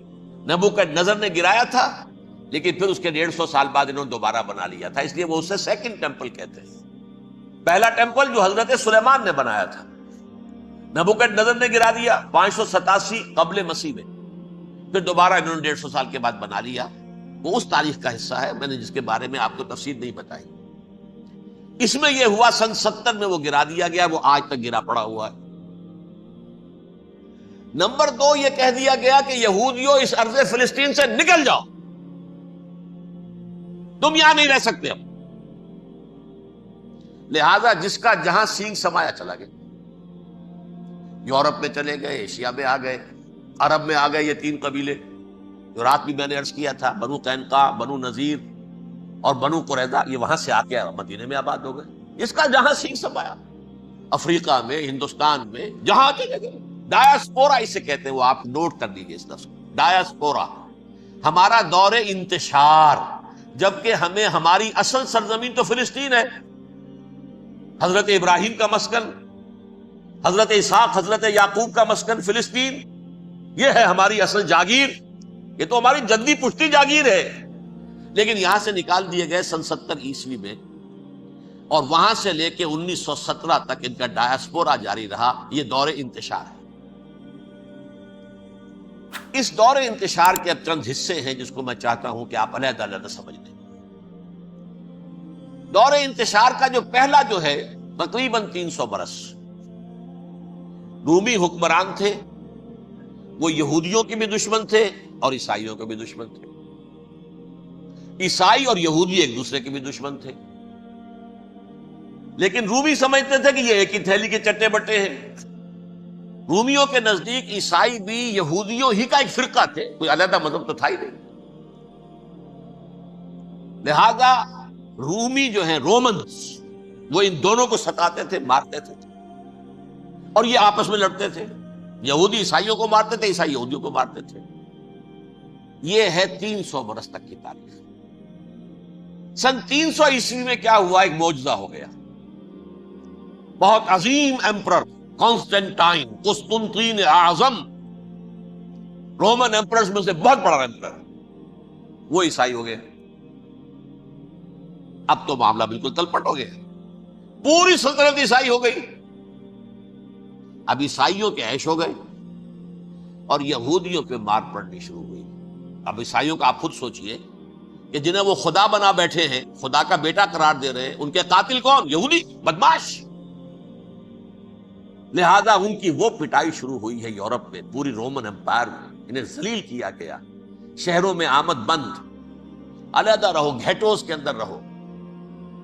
نبوکدنضر نے گرایا تھا، لیکن پھر اس کے 150 سال بعد انہوں نے دوبارہ بنا لیا تھا، اس لیے وہ اسے سیکنڈ ٹیمپل کہتے ہیں۔ پہلا ٹیمپل جو حضرت سلیمان نے بنایا تھا، نبوکدنضر نے گرا دیا 587 قبل مسیح میں، پھر دوبارہ انہوں نے 150 سال کے بعد بنا لیا۔ وہ اس تاریخ کا حصہ ہے، میں نے جس کے بارے میں آپ کو تفصیل نہیں بتائی۔ اس میں یہ ہوا سن 70 میں وہ گرا دیا گیا، وہ آج تک گرا پڑا ہوا ہے۔ نمبر 2، یہ کہہ دیا گیا کہ یہودیوں اس ارض فلسطین سے نکل جاؤ، تم یہاں نہیں رہ سکتے اب۔ لہذا جس کا جہاں سینگ سمایا چلا گیا، یورپ میں چلے گئے، ایشیا میں آ گئے، عرب میں آ گئے، یہ 3 قبیلے جو رات بھی میں نے عرض کیا تھا، بنو قینقاع، بنو نذیر اور بنو قریظہ، یہ وہاں سے آ کے مدینے میں آباد ہو گئے۔ جس کا جہاں سینگ سمایا، افریقہ میں، ہندوستان میں، جہاں چلے گئے۔ ڈایاسپورا اسے کہتے ہیں، وہ آپ نوٹ کر لیجیے اس لفظ کو، ڈایاسپورا، ہمارا دور انتشار۔ جبکہ ہمیں ہماری اصل سرزمین تو فلسطین ہے، حضرت ابراہیم کا مسکن، حضرت اسحاق حضرت یعقوب کا مسکن فلسطین، یہ ہے ہماری اصل جاگیر، یہ تو ہماری جدی پشتی جاگیر ہے۔ لیکن یہاں سے نکال دیے گئے سن 70 عیسوی میں، اور وہاں سے لے کے 1917 تک ان کا ڈائسپورا جاری رہا۔ یہ دور انتشار ہے۔ اس دور انتشار کے اب چند حصے ہیں جس کو میں چاہتا ہوں کہ آپ علیحدہ علیحدہ سمجھ لیں۔ دور انتشار کا جو پہلا جو ہے تقریباً 300 برس، رومی حکمران تھے، وہ یہودیوں کے بھی دشمن تھے اور عیسائیوں کے بھی دشمن تھے۔ عیسائی اور یہودی ایک دوسرے کے بھی دشمن تھے، لیکن رومی سمجھتے تھے کہ یہ ایک ہی تھیلی کے چٹے بٹے ہیں۔ رومیوں کے نزدیک عیسائی بھی یہودیوں ہی کا ایک فرقہ تھے، کوئی علیحدہ مذہب تو تھا ہی نہیں۔ لہذا رومی جو ہیں رومنز، وہ ان دونوں کو ستاتے تھے، مارتے تھے، اور یہ آپس میں لڑتے تھے۔ یہودی عیسائیوں کو مارتے تھے، عیسائی یہودیوں کو مارتے تھے۔ یہ ہے 300 برس تک کی تاریخ۔ سن 300 عیسوی میں کیا ہوا؟ ایک معجزہ ہو گیا۔ بہت عظیم ایمپرر کانسٹینٹائن، قسطنطین اعظم، رومن ایمپررز میں سے بہت بڑا ایمپرر، وہ عیسائی ہو گئے۔ اب تو معاملہ بالکل تلپٹ ہو گیا، پوری سلطنت عیسائی ہو گئی۔ اب عیسائیوں کے عیش ہو گئے اور یہودیوں پہ مار پڑنی شروع ہوئی۔ اب عیسائیوں کا آپ خود سوچئے کہ جنہیں وہ خدا بنا بیٹھے ہیں، خدا کا بیٹا قرار دے رہے ہیں، ان کے قاتل کون؟ یہودی بدماش۔ لہذا ان کی وہ پٹائی شروع ہوئی ہے یورپ میں، پوری رومن امپائر میں انہیں ذلیل کیا گیا۔ شہروں میں آمد بند، علیحدہ رہو، گھیٹوز کے اندر رہو۔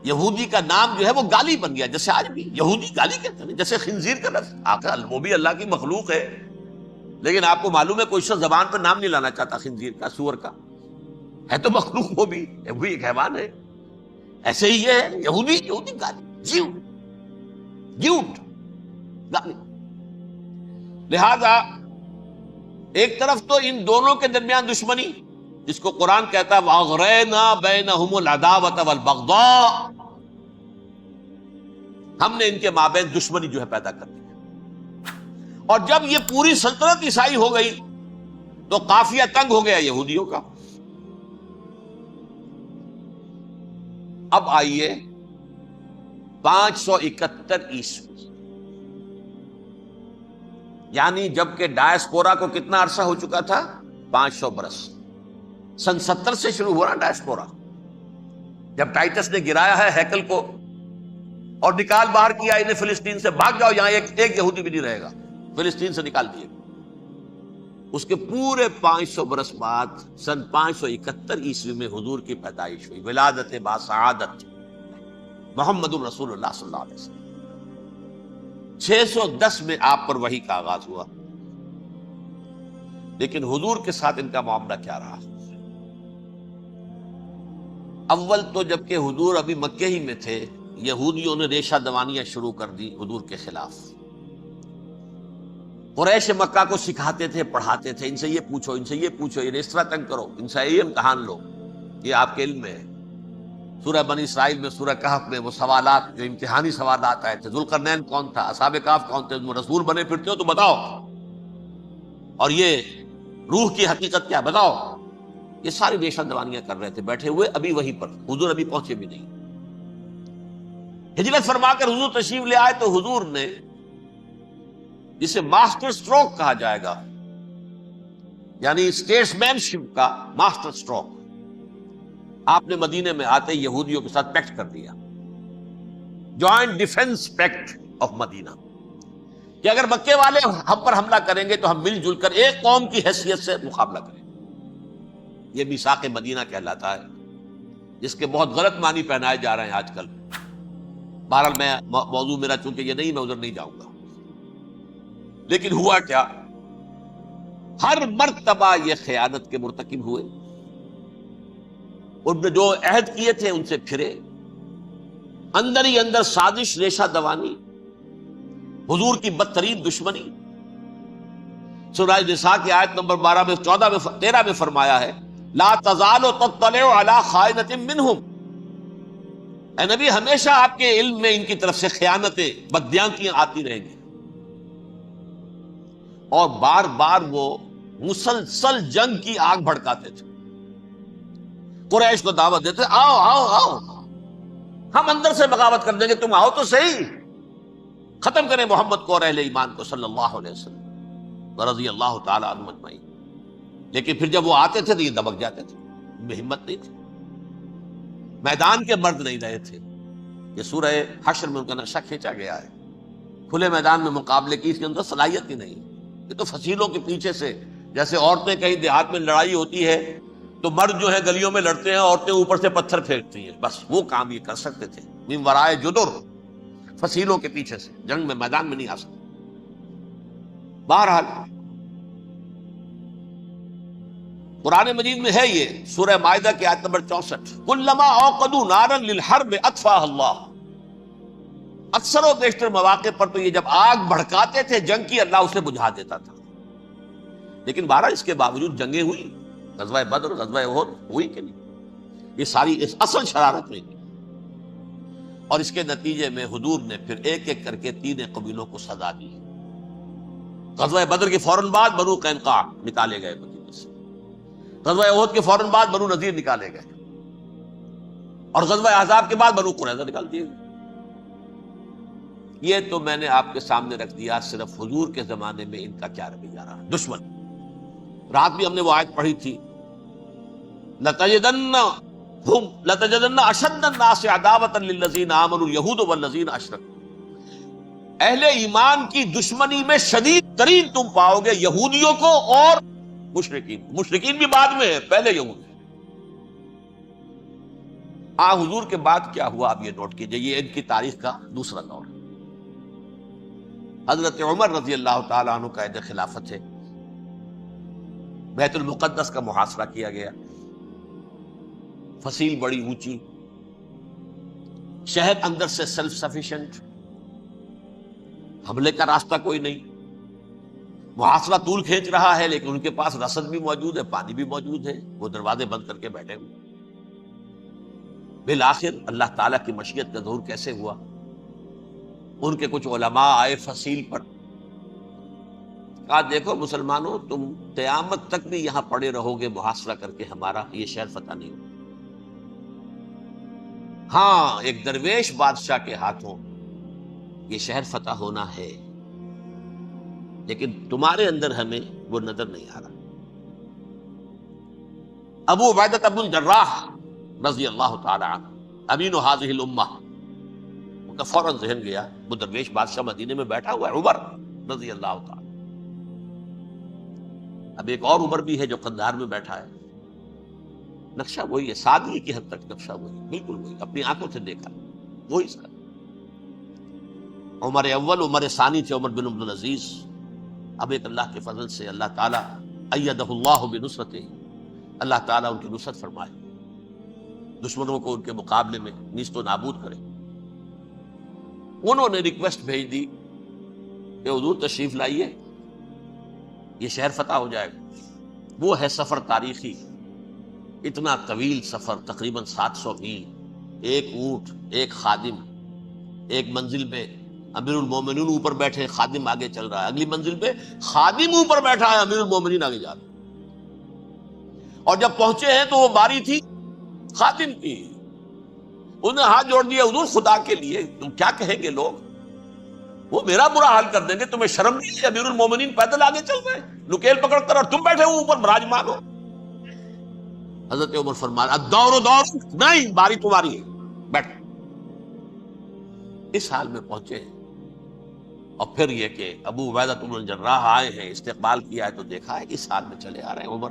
یہودی کا نام جو ہے وہ گالی بن گیا، جیسے آج بھی یہودی گالی کہتے ہیں، جیسے خنزیر کا لفظ آخر وہ بھی اللہ کی مخلوق ہے، لیکن آپ کو معلوم ہے کوئی شخص زبان پہ نام نہیں لانا چاہتا خنزیر کا، سور کا، ہے تو مخلوق وہ بھی ایک حیوان ہے۔ ایسے ہی یہ ہے یہودی گالی، جھوٹ گالی۔ لہذا ایک طرف تو ان دونوں کے درمیان دشمنی، جس کو قرآن کہتا ہے وَأَغْرَيْنَا بَيْنَهُمُ الْعَدَاوَةَ وَالْبَغْضَاءَ، ہم نے ان کے مابین دشمنی جو ہے پیدا کر دی۔ اور جب یہ پوری سلطنت عیسائی ہو گئی تو قافیہ تنگ ہو گیا یہودیوں کا۔ اب آئیے 571 عیسوی، یعنی جبکہ ڈائسپورا کو کتنا عرصہ ہو چکا تھا؟ 500 برس۔ سن 70 سے شروع ہوا نا ڈائسپورا، جب ٹائٹس نے گرایا ہے ہیکل کو اور نکال باہر کیا انہیں فلسطین سے، بھاگ جاؤ یہاں ایک یہودی بھی نہیں رہے گا، فلسطین سے نکال دیے۔ اس کے پورے 500 برس بعد سن 571 عیسوی میں حضور کی پیدائش ہوئی، ولادت باسعادت محمد الرسول اللہ صلی اللہ علیہ وسلم۔ 610 میں آپ پر وحی کا آغاز ہوا، لیکن حضور کے ساتھ ان کا معاملہ کیا رہا؟ اول تو جبکہ حضور ابھی مکے ہی میں تھے، یہودیوں نے ریشہ دوانیاں شروع کر دی حضور کے خلاف۔ قریش مکہ کو سکھاتے تھے، پڑھاتے تھے، ان سے یہ پوچھو، ان سے یہ پوچھو، یہ اس طرح تنگ کرو، ان سے یہ امتحان لو، یہ آپ کے علم میں ہے۔ سورہ بنی اسرائیل میں، سورہ کہف میں وہ سوالات جو امتحانی سوالات آئے تھے، ذوالقرنین کون تھا، اصحاب کہف کون تھے، تم رسول بنے پھرتے ہو تو بتاؤ، اور یہ روح کی حقیقت کیا بتاؤ۔ یہ ساری ریشہ دوانیاں کر رہے تھے بیٹھے ہوئے، ابھی وہیں پر حضور ابھی پہنچے بھی نہیں۔ ہجرت فرما کر حضور تشریف لے آئے تو حضور نے، جسے ماسٹر سٹروک کہا جائے گا، یعنی اسٹیٹس مین شپ کا ماسٹر سٹروک، آپ نے مدینے میں آتے یہودیوں کے ساتھ پیکٹ کر دیا، جوائنٹ ڈیفنس پیکٹ آف مدینہ، کہ اگر مکے والے ہم پر حملہ کریں گے تو ہم مل جل کر ایک قوم کی حیثیت سے مقابلہ کریں۔ یہ میثاق مدینہ کہلاتا ہے، جس کے بہت غلط معنی پہنائے جا رہے ہیں آج کل۔ بہرحال میں موضوع میرا چونکہ یہ نہیں، میں ادھر نہیں جاؤں گا، لیکن ہوا کیا؟ ہر مرتبہ یہ خیانت کے مرتکب ہوئے، ان نے جو عہد کیے تھے ان سے پھرے، اندر ہی اندر سازش، ریشہ دوانی، حضور کی بدترین دشمنی۔ سورہ نساء کی آیت نمبر 12 میں 13 میں فرمایا ہے لا تزال تطلع علی خائنۃ منہم، اے نبی ہمیشہ آپ کے علم میں ان کی طرف سے خیانتیں، بدیانتیاں آتی رہیں گی. اور بار بار وہ مسلسل جنگ کی آگ بھڑکاتے تھے، قریش کو دعوت دیتے، آؤ آؤ آؤ ہم اندر سے بغاوت کر دیں گے، تم آؤ تو صحیح، ختم کریں محمد کو اور اہل ایمان کو صلی اللہ علیہ وسلم رضی اللہ تعالی عنہم اجمعین. لیکن پھر جب وہ آتے تھے تو یہ دبک جاتے تھے، ان میں ہمت نہیں تھی، میدان کے مرد نہیں رہے تھے. یہ سورہ حشر میں ان کا نقشہ کھینچا گیا ہے. کھلے میدان میں مقابلے کی اس کے اندر صلاحیت ہی نہیں. یہ تو فصیلوں کے پیچھے سے، جیسے عورتیں کہیں دیہات میں لڑائی ہوتی ہے تو مرد جو ہے گلیوں میں لڑتے ہیں، عورتیں اوپر سے پتھر پھینکتی ہیں، بس وہ کام یہ کر سکتے تھے. من ورائے جدر، فصیلوں کے پیچھے سے، جنگ میں میدان میں نہیں آ سکتے. بہرحال قرآن مجید میں ہے یہ سورہ مائدہ کی آیت نمبر 64، کلما اوقدوا نارا للحرب اطفاها اللہ. اکثر و بیشتر مواقع پر تو یہ جب آگ بھڑکاتے تھے جنگ کی، اللہ اسے بجھا دیتا تھا. لیکن بہرحال اس کے باوجود جنگیں ہوئی، غزوہ بدر، غزوہ احد ہوئی کہ نہیں؟ یہ ساری اس اصل شرارت میں کی. اور اس کے نتیجے میں حضور نے پھر ایک ایک کر کے 3 قبیلوں کو سزا دی. غزوہ بدر کے فوراً بعد بنو قینقاع نکالے گئے مدینے سے، غزوہ احد کے فوراً بعد بنو نذیر نکالے گئے، اور غزوہ احزاب کے بعد بنو قریظہ نکال دیے گئے. یہ تو میں نے آپ کے سامنے رکھ دیا صرف حضور کے زمانے میں ان کا کیا رویہ رہا. دشمن، رات بھی ہم نے وہ آیت پڑھی تھی، لَتَجِدَنَّ أَشَدَّ النَّاسِ عَدَاوَةً لِلَّذِينَ آمَنُوا الْيَهُودُ وَالَّذِينَ أَشْرَكُوا. اہل ایمان کی دشمنی میں شدید ترین تم پاؤ گے یہودیوں کو اور مشرکین. مشرکین بھی بعد میں ہے، پہلے یہود. حضور کے بعد کیا ہوا اب یہ نوٹ کیجئے، یہ ان کی تاریخ کا دوسرا دور. حضرت عمر رضی اللہ تعالیٰ عنہ قائد خلافت ہے. بیت المقدس کا محاصرہ کیا گیا، فصیل بڑی اونچی، شہر اندر سے سیلف سفیشینٹ، حملے کا راستہ کوئی نہیں. محاصرہ طول کھینچ رہا ہے لیکن ان کے پاس رسد بھی موجود ہے، پانی بھی موجود ہے، وہ دروازے بند کر کے بیٹھے ہوئے. بالآخر اللہ تعالیٰ کی مشیت کا ظہور کیسے ہوا؟ ان کے کچھ علماء آئے فصیل پر، کہا دیکھو مسلمانوں، تم قیامت تک بھی یہاں پڑے رہو گے محاصرہ کر کے، ہمارا یہ شہر فتح نہیں ہوگا. ہاں ایک درویش بادشاہ کے ہاتھوں یہ شہر فتح ہونا ہے، لیکن تمہارے اندر ہمیں وہ نظر نہیں آ رہا. ابو عبیدہ بن الجراح رضی اللہ تعالی عنہ، امین هذه الامہ، ان کا فوراً ذہن گیا وہ درویش بادشاہ مدینے میں بیٹھا ہوا ہے عمر رضی اللہ تعالی. اب ایک اور عمر بھی ہے جو قندھار میں بیٹھا ہے. نقشہ وہی ہے، سادگی کی حد تک نقشہ وہی، بالکل وہی، اپنی آنکھوں سے دیکھا وہی اس کا. عمر اول عمر ثانی تھے عمر بن عبد العزیز. اب ایک اللہ کے فضل سے اللہ تعالیٰ ایدہ اللہ بنصرتہ، اللہ تعالیٰ ان کی نصرت فرمائے، دشمنوں کو ان کے مقابلے میں نیست و نابود کرے. انہوں نے ریکویسٹ بھیج دی کہ حضور تشریف لائیے، یہ شہر فتح ہو جائے گا. وہ ہے سفر تاریخی، اتنا طویل سفر، تقریباً 700 میل، ایک اونٹ، ایک خادم، ایک منزل پہ امیر المومنین اوپر بیٹھے، خادم آگے چل رہا ہے، اگلی منزل پہ خادم اوپر بیٹھا ہے، امیر المومنین آگے جا رہا ہے. اور جب پہنچے ہیں تو وہ باری تھی خادم کی. انہوں نے ہاتھ جوڑ دیا، حضور خدا کے لیے تم کیا کہیں گے لوگ، وہ میرا برا حال کر دیں گے، تمہیں شرم نہیں ہے؟ امیر المومنین پیدل آگے چل رہے ہیں نکیل پکڑ کر، اور تم بیٹھے ہو اوپر براجمان ہو. حضرت عمر فرمایا الدور دور، نہیں باری تمہاری ہے، بیٹھ. اس حال میں پہنچے. اور پھر یہ کہ ابو عبیدہ بن الجراح آئے ہیں، استقبال کیا ہے تو دیکھا ہے کہ اس حال میں چلے آ رہے ہیں. عمر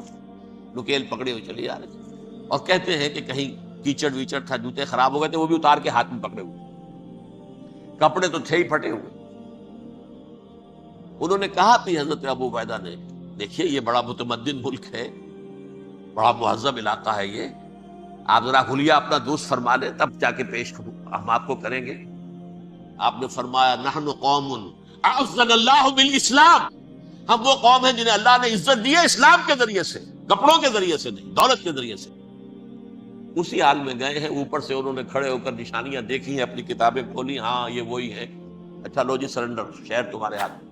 نکیل پکڑے ہوئے چلے آ رہے ہیں، اور کہتے ہیں کہ کہیں کیچڑ ویچڑ تھا، جوتے خراب ہو گئے تھے، وہ بھی اتار کے ہاتھ میں پکڑے ہوئے، کپڑے تو تھے ہی پھٹے ہوئے. انہوں نے کہا کہ حضرت ابو عبیدہ نے، دیکھیے یہ بڑا متمدن ملک ہے، بڑا مہذب علاقہ ہے یہ، آپ ذرا حلیہ اپنا دوست فرما لیں تب جا کے پیش ہم آپ کو کریں گے. آپ نے فرمایا نحن قوم اعزنا اللہ بالاسلام، ہم وہ قوم ہیں جنہیں اللہ نے عزت دی ہے اسلام کے ذریعے سے. کپڑوں کے ذریعے سے نہیں، دولت کے ذریعے سے. اسی حال میں گئے ہیں، اوپر سے انہوں نے کھڑے ہو کر نشانیاں دیکھی ہیں، اپنی کتابیں کھولی، ہاں یہ وہی ہے. اچھا لو جی سرنڈر، شہر تمہارے ہاتھ میں.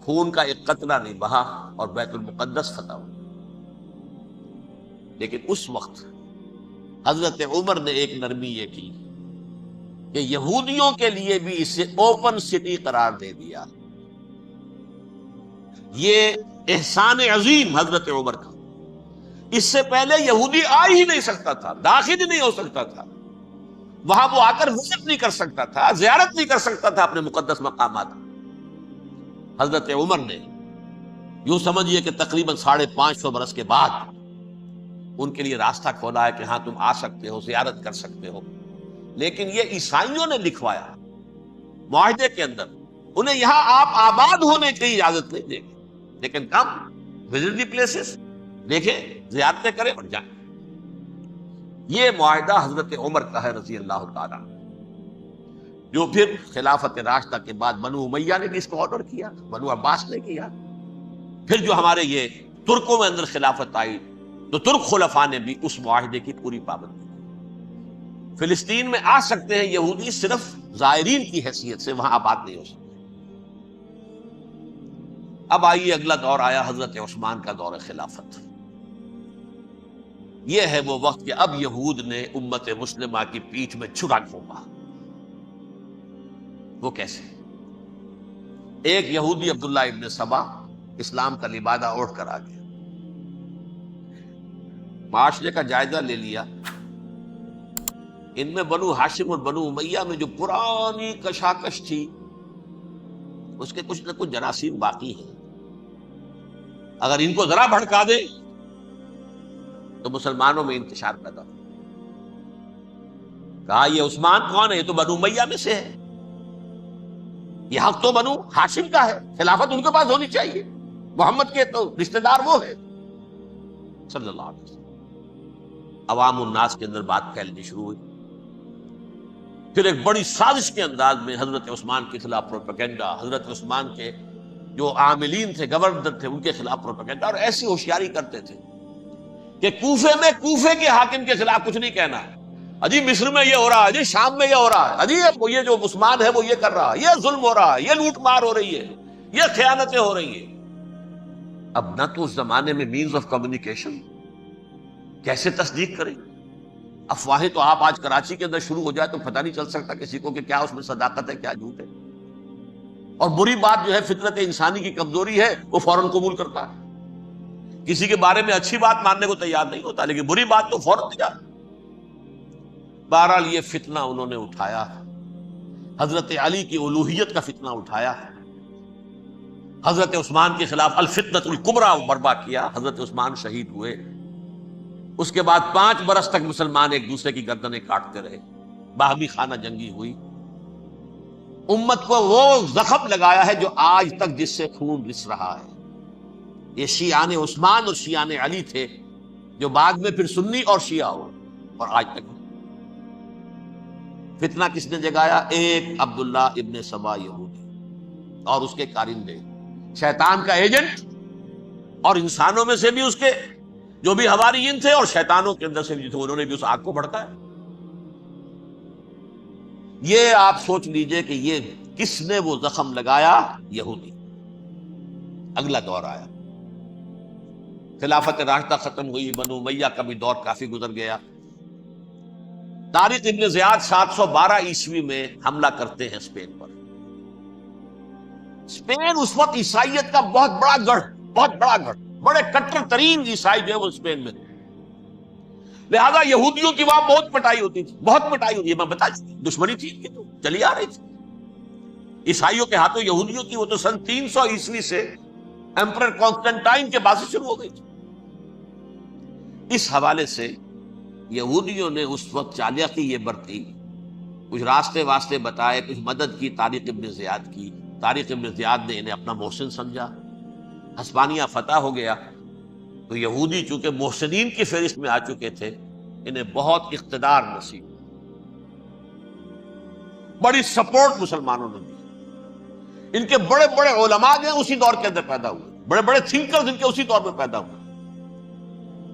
خون کا ایک قطرہ نہیں بہا اور بیت المقدس فتح ہوا. لیکن اس وقت حضرت عمر نے ایک نرمی یہ کی کہ یہودیوں کے لیے بھی اسے اوپن سٹی قرار دے دیا. یہ احسان عظیم حضرت عمر کا. اس سے پہلے یہودی آ ہی نہیں سکتا تھا، داخل ہی نہیں ہو سکتا تھا، وہاں وہ آ کر وزٹ نہیں کر سکتا تھا، زیارت نہیں کر سکتا تھا اپنے مقدس مقامات. حضرت عمر نے یوں سمجھیے کہ تقریباً 550 برس کے بعد ان کے لیے راستہ کھولا ہے کہ ہاں تم آ سکتے ہو، زیارت کر سکتے ہو. لیکن یہ عیسائیوں نے لکھوایا معاہدے کے اندر، انہیں یہاں آپ آباد ہونے کی اجازت نہیں دیں گے، لیکن کم وزٹ دی پلیسز، دیکھیں زیارتیں کریں اور جائیں. یہ معاہدہ حضرت عمر کا ہے رضی اللہ تعالیٰ، جو پھر خلافت راشدہ کے بعد بنو امیہ نے بھی اس کو آرڈر کیا، بنو عباس نے کیا. پھر جو ہمارے یہ ترکوں میں اندر خلافت آئی تو ترک خلفاء نے بھی اس معاہدے کی پوری پابندی کی. فلسطین میں آ سکتے ہیں یہودی، صرف زائرین کی حیثیت سے، وہاں آباد نہیں ہو سکتے. اب آئیے اگلا دور آیا حضرت عثمان کا دور خلافت. یہ ہے وہ وقت کہ اب یہود نے امت مسلمہ کی پیٹھ میں چھرا گھونپا. وہ کیسے؟ ایک یہودی عبداللہ ابن سبا اسلام کا لبادہ اوڑھ کر آ گیا، معاشرے کا جائزہ لے لیا. ان میں بنو ہاشم اور بنو امیہ میں جو پرانی کشاکش تھی اس کے کچھ نہ کچھ جراثیم باقی ہیں. اگر ان کو ذرا بھڑکا دے تو مسلمانوں میں انتشار پیدا ہو. کہا یہ عثمان کون ہے؟ یہ تو بنو امیہ میں سے ہے، یہ حق تو بنو ہاشم کا ہے، خلافت ان کے پاس ہونی چاہیے، محمد کے تو رشتہ دار وہ ہے صلی اللہ علیہ وسلم. عوام الناس کے اندر بات پھیلنی شروع ہوئی. پھر ایک بڑی سازش کے انداز میں حضرت عثمان کے خلاف پروپیگنڈا، حضرت عثمان کے جو عاملین تھے، گورنر تھے، ان کے خلاف پروپیگنڈا، اور ایسی ہوشیاری کرتے تھے کہ کوفے میں کوفے کے حاکم کے خلاف کچھ نہیں کہنا ہے. اجی مصر میں یہ ہو رہا ہے، اجی شام میں یہ ہو رہا ہے، اجی یہ جو عثمان ہے وہ یہ کر رہا ہے، یہ ظلم ہو رہا ہے، یہ لوٹ مار ہو رہی ہے، یہ خیانتیں ہو رہی ہیں. اب نہ تو اس زمانے میں مینز آف کمیونیکیشن، کیسے تصدیق کریں؟ افواہیں تو آپ آج کراچی کے اندر شروع ہو جائے تو پتہ نہیں چل سکتا کسی کو کہ کیا اس میں صداقت ہے کیا جھوٹ ہے. اور بری بات جو ہے فطرت انسانی کی کمزوری ہے، وہ فوراً قبول کرتا ہے. کسی کے بارے میں اچھی بات ماننے کو تیار نہیں ہوتا، لیکن بری بات تو فوراً تیار. بہرحال یہ فتنہ انہوں نے اٹھایا، حضرت علی کی الوہیت کا فتنہ اٹھایا، حضرت عثمان کے خلاف الفتنۃ الکبریٰ برپا کیا. حضرت عثمان شہید ہوئے. اس کے بعد 5 برس تک مسلمان ایک دوسرے کی گردنیں کاٹتے رہے، باہمی خانہ جنگی ہوئی. امت کو وہ زخم لگایا ہے جو آج تک جس سے خون رس رہا ہے. یہ شیعان عثمان اور شیعان علی تھے جو بعد میں پھر سنی اور شیعہ ہوئے، اور آج تک فتنہ کس نے جگایا؟ ایک عبداللہ ابن سبا یہودی اور اس کے کارندے، شیطان کا ایجنٹ، اور انسانوں میں سے بھی اس کے جو بھی حواریین تھے اور شیطانوں کے اندر سے بھی تھے، انہوں نے بھی اس آگ کو بھڑکایا. یہ آپ سوچ لیجئے کہ یہ کس نے وہ زخم لگایا؟ یہودی. اگلا دور آیا، خلافت راشدہ ختم ہوئی، بنو امیہ کا بھی دور کافی گزر گیا. طارق ابن زیاد 712 عیسوی میں حملہ کرتے ہیں اسپین پر. اسپین اس وقت عیسائیت کا بہت بڑا گڑھ، بڑے کٹر ترین عیسائی جو ہے وہ اسپین میں. لہذا یہودیوں کی وہاں بہت پٹائی ہوتی تھی، بہت پٹائی ہوتی ہے. میں بتا دشمنی تھی کہ تو چلی آ رہی تھی عیسائیوں کے ہاتھوں یہودیوں کی. وہ تو سن 300 عیسوی سے ایمپرر کانسٹنٹائن کے بعد سے شروع ہو گئی تھی. اس حوالے سے یہودیوں نے اس وقت چالاکی یہ برتی، کچھ راستے واسطے بتائے، کچھ مدد کی طارق ابن زیاد کی. طارق ابن زیاد نے انہیں اپنا محسن سمجھا. ہسپانیہ فتح ہو گیا تو یہودی چونکہ محسنین کی فہرست میں آ چکے تھے، انہیں بہت اقتدار نصیب، بڑی سپورٹ مسلمانوں نے دی. ان کے بڑے بڑے علماء جو ہیں اسی دور کے اندر پیدا ہوئے، بڑے بڑے تھنکرز ان کے اسی دور میں پیدا ہوئے.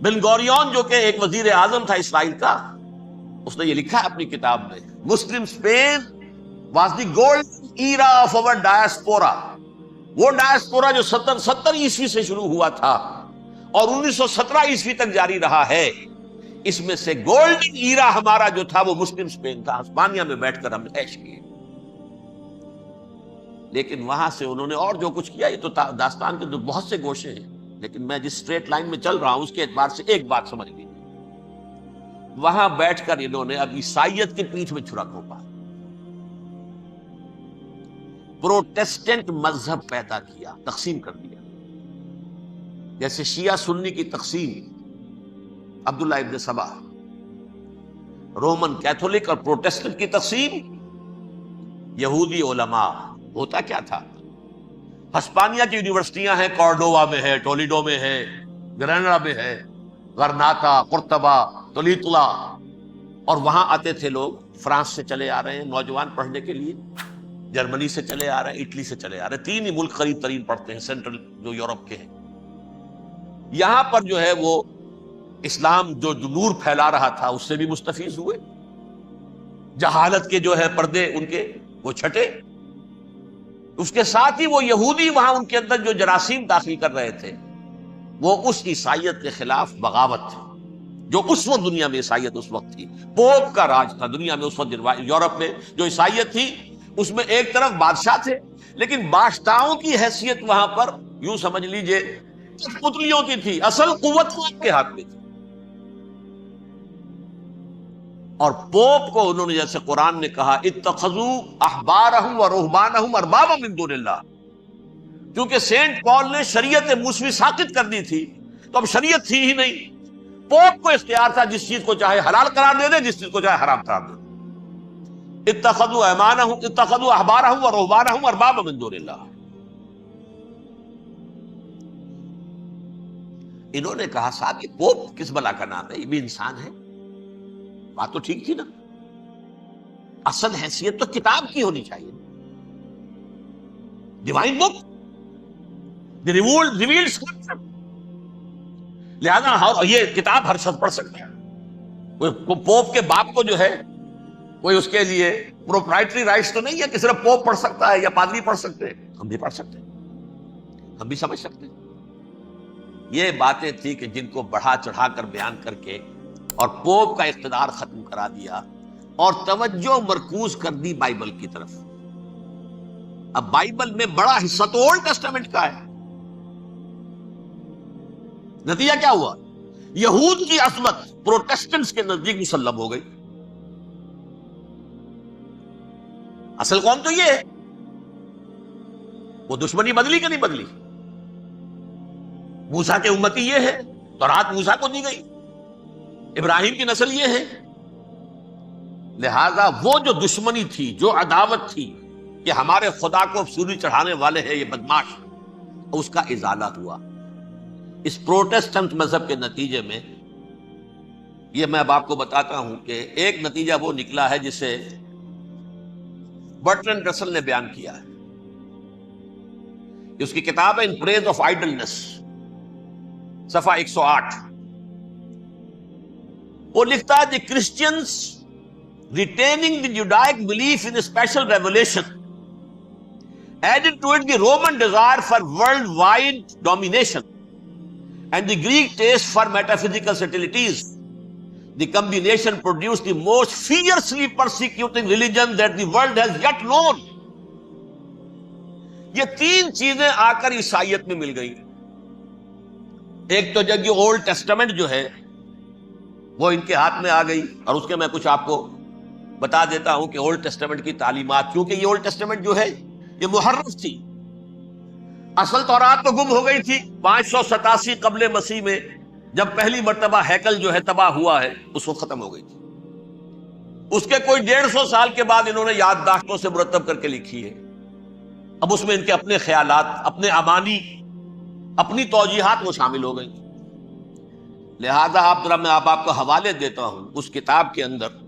بن گوریون جو کہ ایک وزیر اعظم تھا اسرائیل کا، اس نے یہ لکھا ہے اپنی کتاب میں، Muslim Spain was the golden era of our diaspora. وہ ڈائسپورا جو 70 عیسوی سے شروع ہوا تھا اور 1917 عیسوی تک جاری رہا ہے، اس میں سے گولڈن ایرا ہمارا جو تھا وہ مسلم اسپین تھا. ہسپانیہ میں بیٹھ کر ہم نے عیش کیے. لیکن وہاں سے انہوں نے اور جو کچھ کیا، یہ تو داستان کے بہت سے گوشے ہیں، لیکن میں جس اسٹریٹ لائن میں چل رہا ہوں اس کے اعتبار سے ایک بات سمجھ لیجیے. وہاں بیٹھ کر انہوں نے اب عیسائیت کی پیٹھ میں چھرا گھونپا، پروٹیسٹنٹ مذہب پیدا کیا، تقسیم کر دیا. جیسے شیعہ سنی کی تقسیم عبداللہ ابن سبا، رومن کیتھولک اور پروٹیسٹنٹ کی تقسیم یہودی علماء. ہوتا کیا تھا؟ ہسپانیہ کی یونیورسٹیاں ہیں، کارڈووا میں ہے، ٹولیڈو میں ہے، گریناڈا میں ہے، غرناطہ، قرطبہ، تولیتلا، اور وہاں آتے تھے لوگ. فرانس سے چلے آ رہے ہیں نوجوان پڑھنے کے لیے، جرمنی سے چلے آ رہے ہیں، اٹلی سے چلے آ رہے ہیں. 3 ہی ملک قریب ترین پڑھتے ہیں سینٹرل جو یورپ کے ہیں. یہاں پر جو ہے وہ اسلام جو نور پھیلا رہا تھا اس سے بھی مستفیض ہوئے. جہالت کے جو ہے پردے ان کے وہ چھٹے. اس کے ساتھ ہی وہ یہودی وہاں ان کے اندر جو جراثیم داخل کر رہے تھے وہ اس عیسائیت کے خلاف بغاوت تھی جو اس وقت دنیا میں عیسائیت اس وقت تھی. پوپ کا راج تھا دنیا میں اس وقت. یورپ میں جو عیسائیت تھی اس میں ایک طرف بادشاہ تھے، لیکن بادشاہوں کی حیثیت وہاں پر یوں سمجھ لیجئے پتلیوں کی تھی، اصل قوت آپ کے ہاتھ میں تھی. اور پوپ کو انہوں نے جیسے قرآن نے کہا اتخذوا احبارهم ورهبانهم اربابا من دون اللہ، کیونکہ سینٹ پال نے شریعت موسوی ساقط کر دی تھی تو اب شریعت تھی ہی نہیں. پوپ کو اختیار تھا جس چیز کو چاہے حلال قرار دے دے، جس چیز کو چاہے حرام قرار دے دے. اتخذوا احبارهم ورهبانهم اربابا من دون اللہ. انہوں نے کہا صاحب یہ پوپ کس بلا کا نام ہے، یہ بھی انسان ہے. بات تو ٹھیک تھی نا، اصل حیثیت تو کتاب کی ہونی چاہیے، ڈیوائن بک، دی ریویلڈ اسکرپچر. لہذا یہ کتاب ہر شخص پڑھ سکتا ہے. کوئی پوپ کے باپ کو جو ہے کوئی اس کے لیے پروپرائٹری رائٹس تو نہیں ہے کہ صرف پوپ پڑھ سکتا ہے یا پادری پڑھ سکتے ہیں. ہم بھی پڑھ سکتے ہیں، ہم بھی سمجھ سکتے ہیں. یہ باتیں تھی کہ جن کو بڑھا چڑھا کر بیان کر کے اور پوپ کا اقتدار ختم کرا دیا اور توجہ مرکوز کر دی بائبل کی طرف. اب بائبل میں بڑا حصہ تو اولڈ ٹیسٹامنٹ کا ہے. نتیجہ کیا ہوا؟ یہود کی عصمت پروٹیسٹنٹس کے نزدیک مسلم ہو گئی. اصل قوم تو یہ ہے. وہ دشمنی بدلی کہ نہیں بدلی؟ موسیٰ کے امتی یہ ہے، تورات موسیٰ کو دی گئی، ابراہیم کی نسل یہ ہے. لہذا وہ جو دشمنی تھی، جو عداوت تھی کہ ہمارے خدا کو سولی چڑھانے والے ہیں یہ بدماش، اس کا ازالہ ہوا. اس پروٹیسٹنٹ مذہب کے نتیجے میں یہ میں اب آپ کو بتاتا ہوں کہ ایک نتیجہ وہ نکلا ہے جسے برٹرینڈ رسل نے بیان کیا ہے. اس کی کتاب ہے ان پریز آف آئیڈلنس، صفحہ 108. وہ لکھتا ہے دی Christians retaining the Judaic belief in a special revelation added to it the Roman desire for worldwide domination and the Greek taste for metaphysical subtleties. The combination produced the most fiercely persecuting religion that the world has yet known. یہ 3 چیزیں آ کر عیسائیت میں مل گئی. ایک تو جب یہ اولڈ ٹیسٹامنٹ جو ہے وہ ان کے ہاتھ میں آ گئی، اور اس کے میں کچھ آپ کو بتا دیتا ہوں کہ اولڈ ٹیسٹامنٹ کی تعلیمات، کیونکہ یہ اولڈ ٹیسٹامنٹ جو ہے یہ محرف تھی. اصل تورات تو گم ہو گئی تھی 587 قبل مسیح میں، جب پہلی مرتبہ ہیکل جو ہے تباہ ہوا ہے، اس وقت ختم ہو گئی تھی. اس کے کوئی 150 سال کے بعد انہوں نے یادداشتوں سے مرتب کر کے لکھی ہے. اب اس میں ان کے اپنے خیالات، اپنے امانی، اپنی توجیحات وہ شامل ہو گئی. لہذا میں آپ کو حوالے دیتا ہوں اس کتاب کے اندر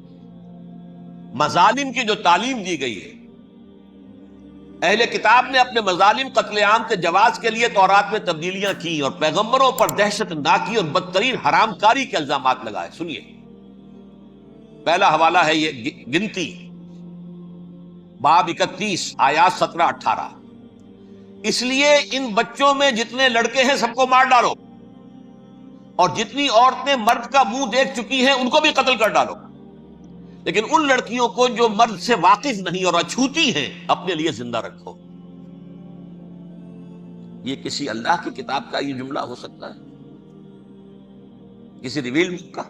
مظالم کی جو تعلیم دی گئی ہے، اہل کتاب نے اپنے مظالم قتل عام کے جواز کے لیے تورات میں تبدیلیاں کی اور پیغمبروں پر دہشت ناکی اور بدترین حرام کاری کے الزامات لگائے. سنیے، پہلا حوالہ ہے یہ گنتی باب 31 آیات 17-18. اس لیے ان بچوں میں جتنے لڑکے ہیں سب کو مار ڈالو، اور جتنی عورتیں مرد کا منہ دیکھ چکی ہیں ان کو بھی قتل کر ڈالو، لیکن ان لڑکیوں کو جو مرد سے واقف نہیں اور اچھوتی ہیں اپنے لیے زندہ رکھو. یہ کسی اللہ کی کتاب کا یہ جملہ ہو سکتا ہے؟ کسی ریویل بک کا؟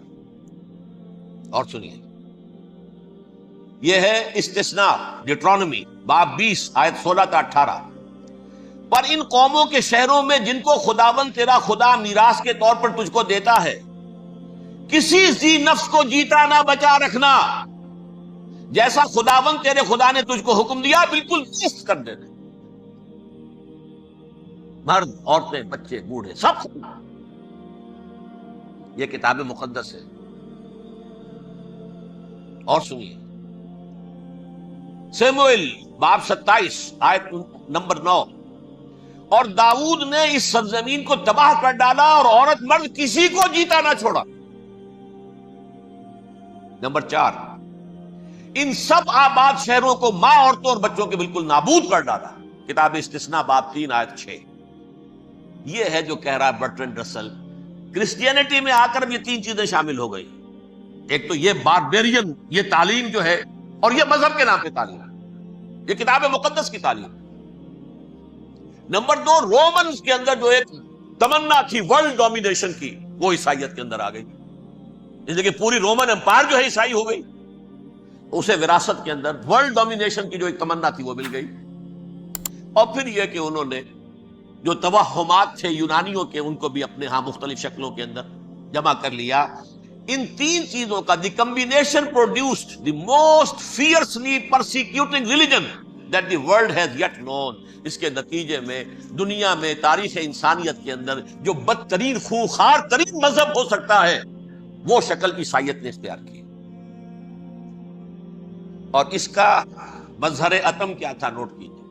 اور سنیے، یہ ہے استثناء ڈیٹرانومی باب 20 آیت 16-18. پر ان قوموں کے شہروں میں جن کو خداوند تیرا خدا میراث کے طور پر تجھ کو دیتا ہے، کسی ذی نفس کو جیتا نہ بچا رکھنا، جیسا خداوند تیرے خدا نے تجھ کو حکم دیا بالکل نیست کر دینا. مرد، عورتیں، بچے، بوڑھے سب. یہ کتاب مقدس ہے. اور سنیے، سیموئیل باب 27 آیت نمبر 9. اور داؤد نے اس سرزمین کو تباہ کر ڈالا اور عورت مرد کسی کو جیتا نہ چھوڑا. نمبر 4، ان سب آباد شہروں کو ماں، عورتوں اور بچوں کے بالکل نابود کر ڈالا. کتاب استثناء باب 3 آیت 6. یہ ہے جو کہہ رہا ہے برٹرنڈ رسل، کرسچینٹی میں آ کر یہ تین چیزیں شامل ہو گئی. ایک تو یہ باربیرین یہ تعلیم جو ہے، اور یہ مذہب کے نام پہ تعلیم ہے، یہ کتاب مقدس کی تعلیم. نمبر 2، رومنز کے اندر جو ایک تمنا تھی ورلڈ ڈومینیشن کی، وہ عیسائیت کے اندر آ گئی. اس لیے کہ پوری رومن امپائر جو ہے عیسائی ہو گئی. اسے وراثت کے اندر ورلڈ ڈومینیشن کی جو ایک تمنا تھی وہ مل گئی. اور پھر یہ کہ انہوں نے جو توہمات تھے یونانیوں کے، ان کو بھی اپنے ہاں مختلف شکلوں کے اندر جمع کر لیا. ان تین چیزوں کا the combination produced the most fiercely persecuting religion that the world has yet known. اس کے نتیجے میں دنیا میں تاریخ انسانیت کے اندر جو بدترین خوخار ترین مذہب ہو سکتا ہے، وہ شکل عیسائیت نے اختیار کی. اور اس کا مظہر عتم کیا تھا؟ نوٹ کیجیے،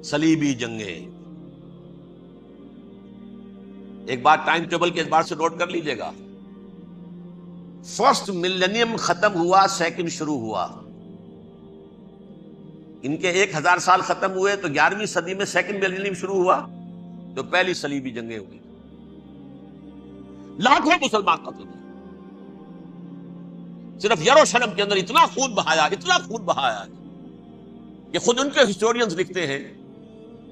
صلیبی جنگیں. ایک بات ٹائم ٹیبل کے اعتبار سے نوٹ کر لیجیے گا. فرسٹ ملینیم ختم ہوا، سیکنڈ شروع ہوا. ان کے 1000 سال ختم ہوئے تو 11ویں صدی میں سیکنڈ ملینیم شروع ہوا، تو پہلی صلیبی جنگیں ہوئی. لاکھوں مسلمان قتل ہوئے. صرف یروشلم کے اندر اتنا خون بہایا کہ خود ان کے ہسٹورینز لکھتے ہیں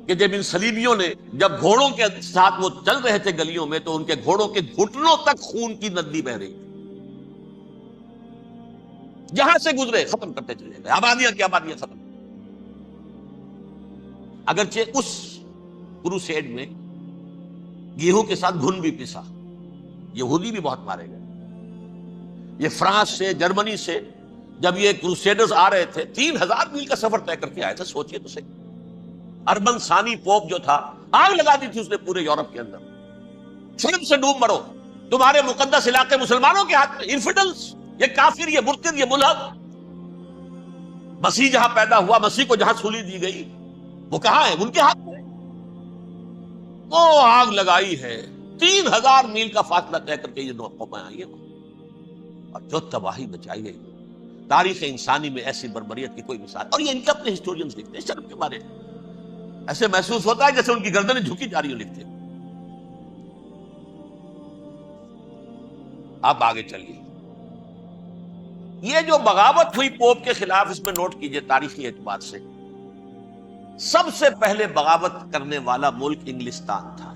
کہ جب ان صلیبیوں نے جب گھوڑوں کے ساتھ وہ چل رہے تھے گلیوں میں، تو ان کے گھوڑوں کے گھٹنوں تک خون کی ندی بہ رہی تھی. جہاں سے گزرے ختم کرتے چلے گئے، آبادیاں کی آبادیاں ختم. اگرچہ اس کروسیڈ میں گیہوں کے ساتھ گھن بھی پسا، یہودی بھی بہت مارے گئے. یہ فرانس سے، جرمنی سے جب یہ کروسیڈرز آ رہے تھے، 3000 میل کا سفر طے کر کے آئے تھے. سوچئے تو صحیح. اربن ثانی پوپ جو تھا، آگ لگا دی تھی اس نے پورے یورپ کے اندر. شرم سے ڈوب مرو، تمہارے مقدس علاقے مسلمانوں کے ہاتھ میں. انفیڈلز، یہ کافر، یہ مرتد، یہ ملحد. مسیح جہاں پیدا ہوا، مسیح کو جہاں سولی دی گئی، وہ کہاں ہے؟ ان کے ہاتھ میں. وہ آگ لگائی ہے. 3000 میل کا فاصلہ طے کر کے یہ دو قومیں آئی ہیں، اور جو تباہی مچائی گئی. تاریخ انسانی میں ایسی بربریت کی کوئی مثال. اور یہ ان کے اپنے ہسٹورینز لکھتے ہیں شرم کے بارے میں. ایسے محسوس ہوتا ہے جیسے ان کی گردنیں جھکی جا رہی ہوں لکھتے ہیں. اب آگے چلیے. یہ جو بغاوت ہوئی پوپ کے خلاف، اس میں نوٹ کیجئے تاریخی اعتبار سے سب سے پہلے بغاوت کرنے والا ملک انگلستان تھا.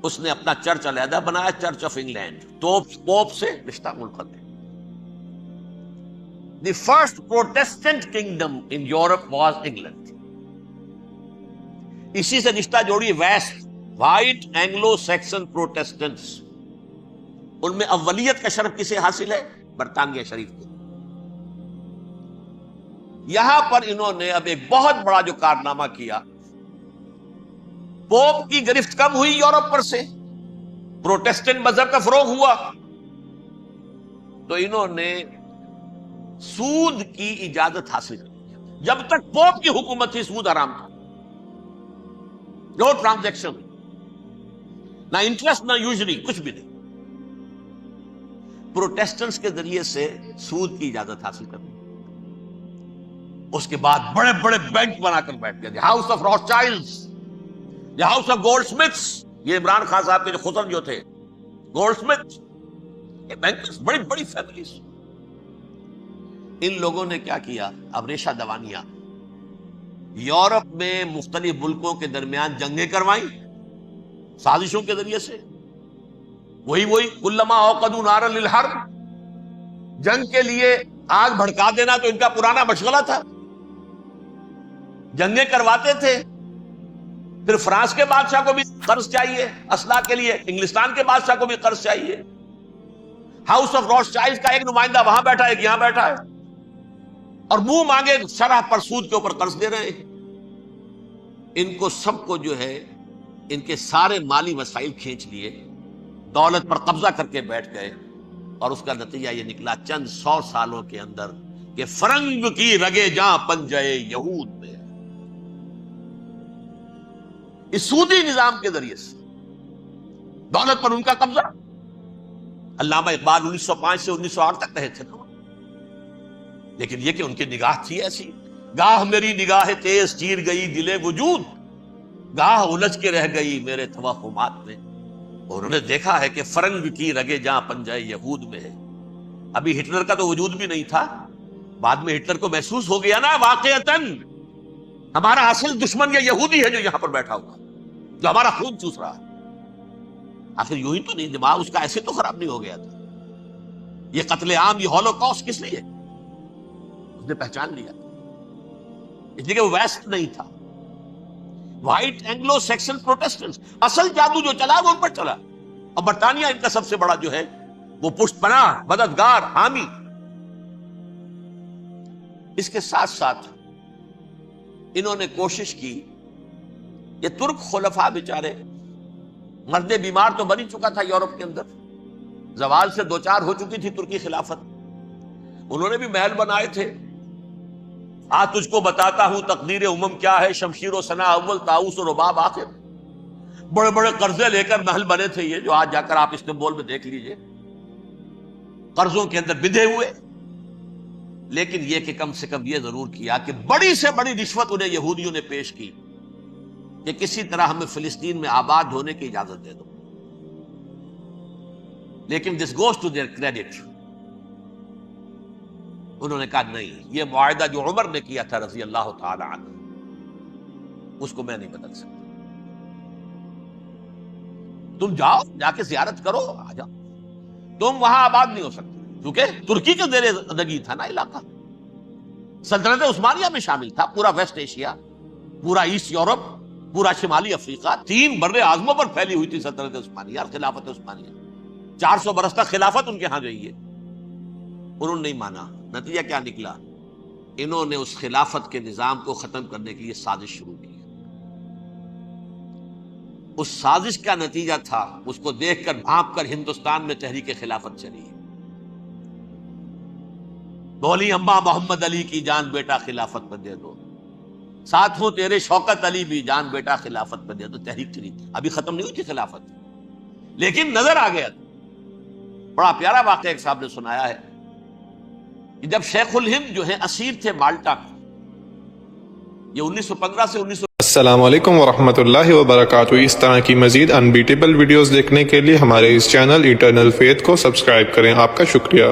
اس نے اپنا چرچ علیحدہ بنایا، چرچ آف انگلینڈ. تو پوپ سے رشتہ منقطع. The first Protestant kingdom in Europe was England. اسی سے رشتہ جوڑی west white Anglo Saxon Protestants. ان میں اولیت کا شرف کسے حاصل ہے؟ برطانیہ شریف کو. یہاں پر انہوں نے اب ایک بہت بڑا جو کارنامہ کیا، پوپ کی گرفت کم ہوئی یورپ پر سے، پروٹیسٹنٹ مذہب کا فروغ ہوا، تو انہوں نے سود کی اجازت حاصل کرنی. جب تک پوپ کی حکومت تھی سود حرام تھا. نو ٹرانزیکشن، نہ انٹرسٹ نہ یوزری، کچھ بھی نہیں. پروٹیسٹنٹس کے ذریعے سے سود کی اجازت حاصل کرنی. اس کے بعد بڑے بڑے بینک بنا کر بیٹھ گئے. House of Rothschilds, House of Goldsmiths. یہ عمران خان صاحب کے جو خزن جو تھے گولڈ سمتھ، یہ بینکرز، بڑی بڑی فیملیز. ان لوگوں نے کیا کیا؟ اب ریشہ دوانیاں. یورپ میں مختلف ملکوں کے درمیان جنگیں کروائیں سازشوں کے ذریعے سے. وہی کلما اوقدوا نارا للحرب، جنگ کے لیے آگ بھڑکا دینا تو ان کا پرانا مشغلہ تھا. جنگیں کرواتے تھے. پھر فرانس کے بادشاہ کو بھی قرض چاہیے اسلحہ کے لیے، انگلستان کے بادشاہ کو بھی قرض چاہیے. ہاؤس آف روتھشائلڈز کا ایک نمائندہ وہاں بیٹھا ہے، ایک یہاں بیٹھا ہے، اور منہ مانگے شرح پر سود کے اوپر قرض دے رہے ہیں. ان کو سب کو جو ہے ان کے سارے مالی وسائل کھینچ لیے، دولت پر قبضہ کر کے بیٹھ گئے. اور اس کا نتیجہ یہ نکلا چند 100 سالوں کے اندر کہ فرنگ کی رگے جاں پنجے یہود میں. اس سودی نظام کے ذریعے سے دولت پر ان کا قبضہ. علامہ اقبال 1905 سے 1908 تک رہے تھے نا. لیکن یہ کہ ان کی نگاہ تھی ایسی، گاہ میری نگاہ تیز چیر گئی دل وجود، گاہ الجھ کے رہ گئی میرے توہمات میں. انہوں نے دیکھا ہے کہ فرنگ کی رگے جہاں پنجہ یہود میں ہے. ابھی ہٹلر کا تو وجود بھی نہیں تھا، بعد میں ہٹلر کو محسوس ہو گیا نا واقعتاً ہمارا اصل دشمن یہ یہودی ہے جو یہاں پر بیٹھا ہوا، جو ہمارا خون چوس رہا ہے. آخر یوں ہی تو نہیں، دماغ اس کا ایسے تو خراب نہیں ہو گیا تھا. یہ قتل عام، یہ ہولوکاسٹ کس لیے؟ اس نے پہچان لیا اس لیے کہ وہ ویسٹ نہیں تھا. وائٹ اینگلو سیکسن پروٹیسٹنٹس، اصل جادو جو چلا وہ ان پر چلا. اور برطانیہ ان کا سب سے بڑا جو ہے وہ پشت پناہ، مددگار، حامی. اس کے ساتھ ساتھ انہوں نے کوشش کی، یہ ترک خلفاء بیچارے، مرد بیمار تو بن ہی چکا تھا یورپ کے اندر، زوال سے دوچار ہو چکی تھی ترکی خلافت. انہوں نے بھی محل بنائے تھے. آج تجھ کو بتاتا ہوں تقدیر امم کیا ہے، شمشیر و ثنا اول، طاؤس و رباب آخر. بڑے بڑے قرضے لے کر محل بنے تھے یہ، جو آج جا کر آپ استنبول میں دیکھ لیجئے، قرضوں کے اندر بندھے ہوئے. لیکن یہ کہ کم سے کم یہ ضرور کیا کہ بڑی سے بڑی رشوت انہیں یہودیوں نے پیش کی کہ کسی طرح ہمیں فلسطین میں آباد ہونے کی اجازت دے دو. لیکن this goes to their credit. انہوں نے کہا نہیں، یہ معاہدہ جو عمر نے کیا تھا رضی اللہ تعالی عنہ، اس کو میں نہیں بدل سکتا. تم جاؤ، جا کے زیارت کرو، آ جاؤ. تم وہاں آباد نہیں ہو سکتے کیونکہ ترکی کے زیر زندگی تھا نا علاقہ. سلطنت عثمانیہ میں شامل تھا پورا ویسٹ ایشیا، پورا ایسٹ یورپ، پورا شمالی افریقہ. 3 بر اعظموں پر پھیلی ہوئی تھی سلطنت عثمانیہ اور خلافت عثمانیہ. 400 برس تک خلافت ان کے ہاں گئی ہے. انہوں نے نہیں مانا. نتیجہ کیا نکلا؟ انہوں نے اس خلافت کے نظام کو ختم کرنے کے لیے سازش شروع کی. اس سازش کا نتیجہ تھا، اس کو دیکھ کر بھانپ کر ہندوستان میں تحریک خلافت چلی. بولی اماں محمد علی کی جان بیٹا خلافت پہ دے دو، ساتھ ہوں تیرے شوکت علی بھی جان بیٹا خلافت پہ دے دو. تحریک چلی تھی، ابھی ختم نہیں ہوئی تھی خلافت، لیکن نظر آ گیا. بڑا پیارا واقعہ ایک صاحب نے سنایا ہے کہ جب شیخ الہند جو ہیں اسیر تھے مالٹا میں، یہ 1915 سے 1900. السلام علیکم ورحمۃ اللہ وبرکاتہ. اس طرح کی مزید انبیٹیبل ویڈیوز دیکھنے کے لیے ہمارے اس چینل ایٹرنل فیتھ کو سبسکرائب کریں. آپ کا شکریہ.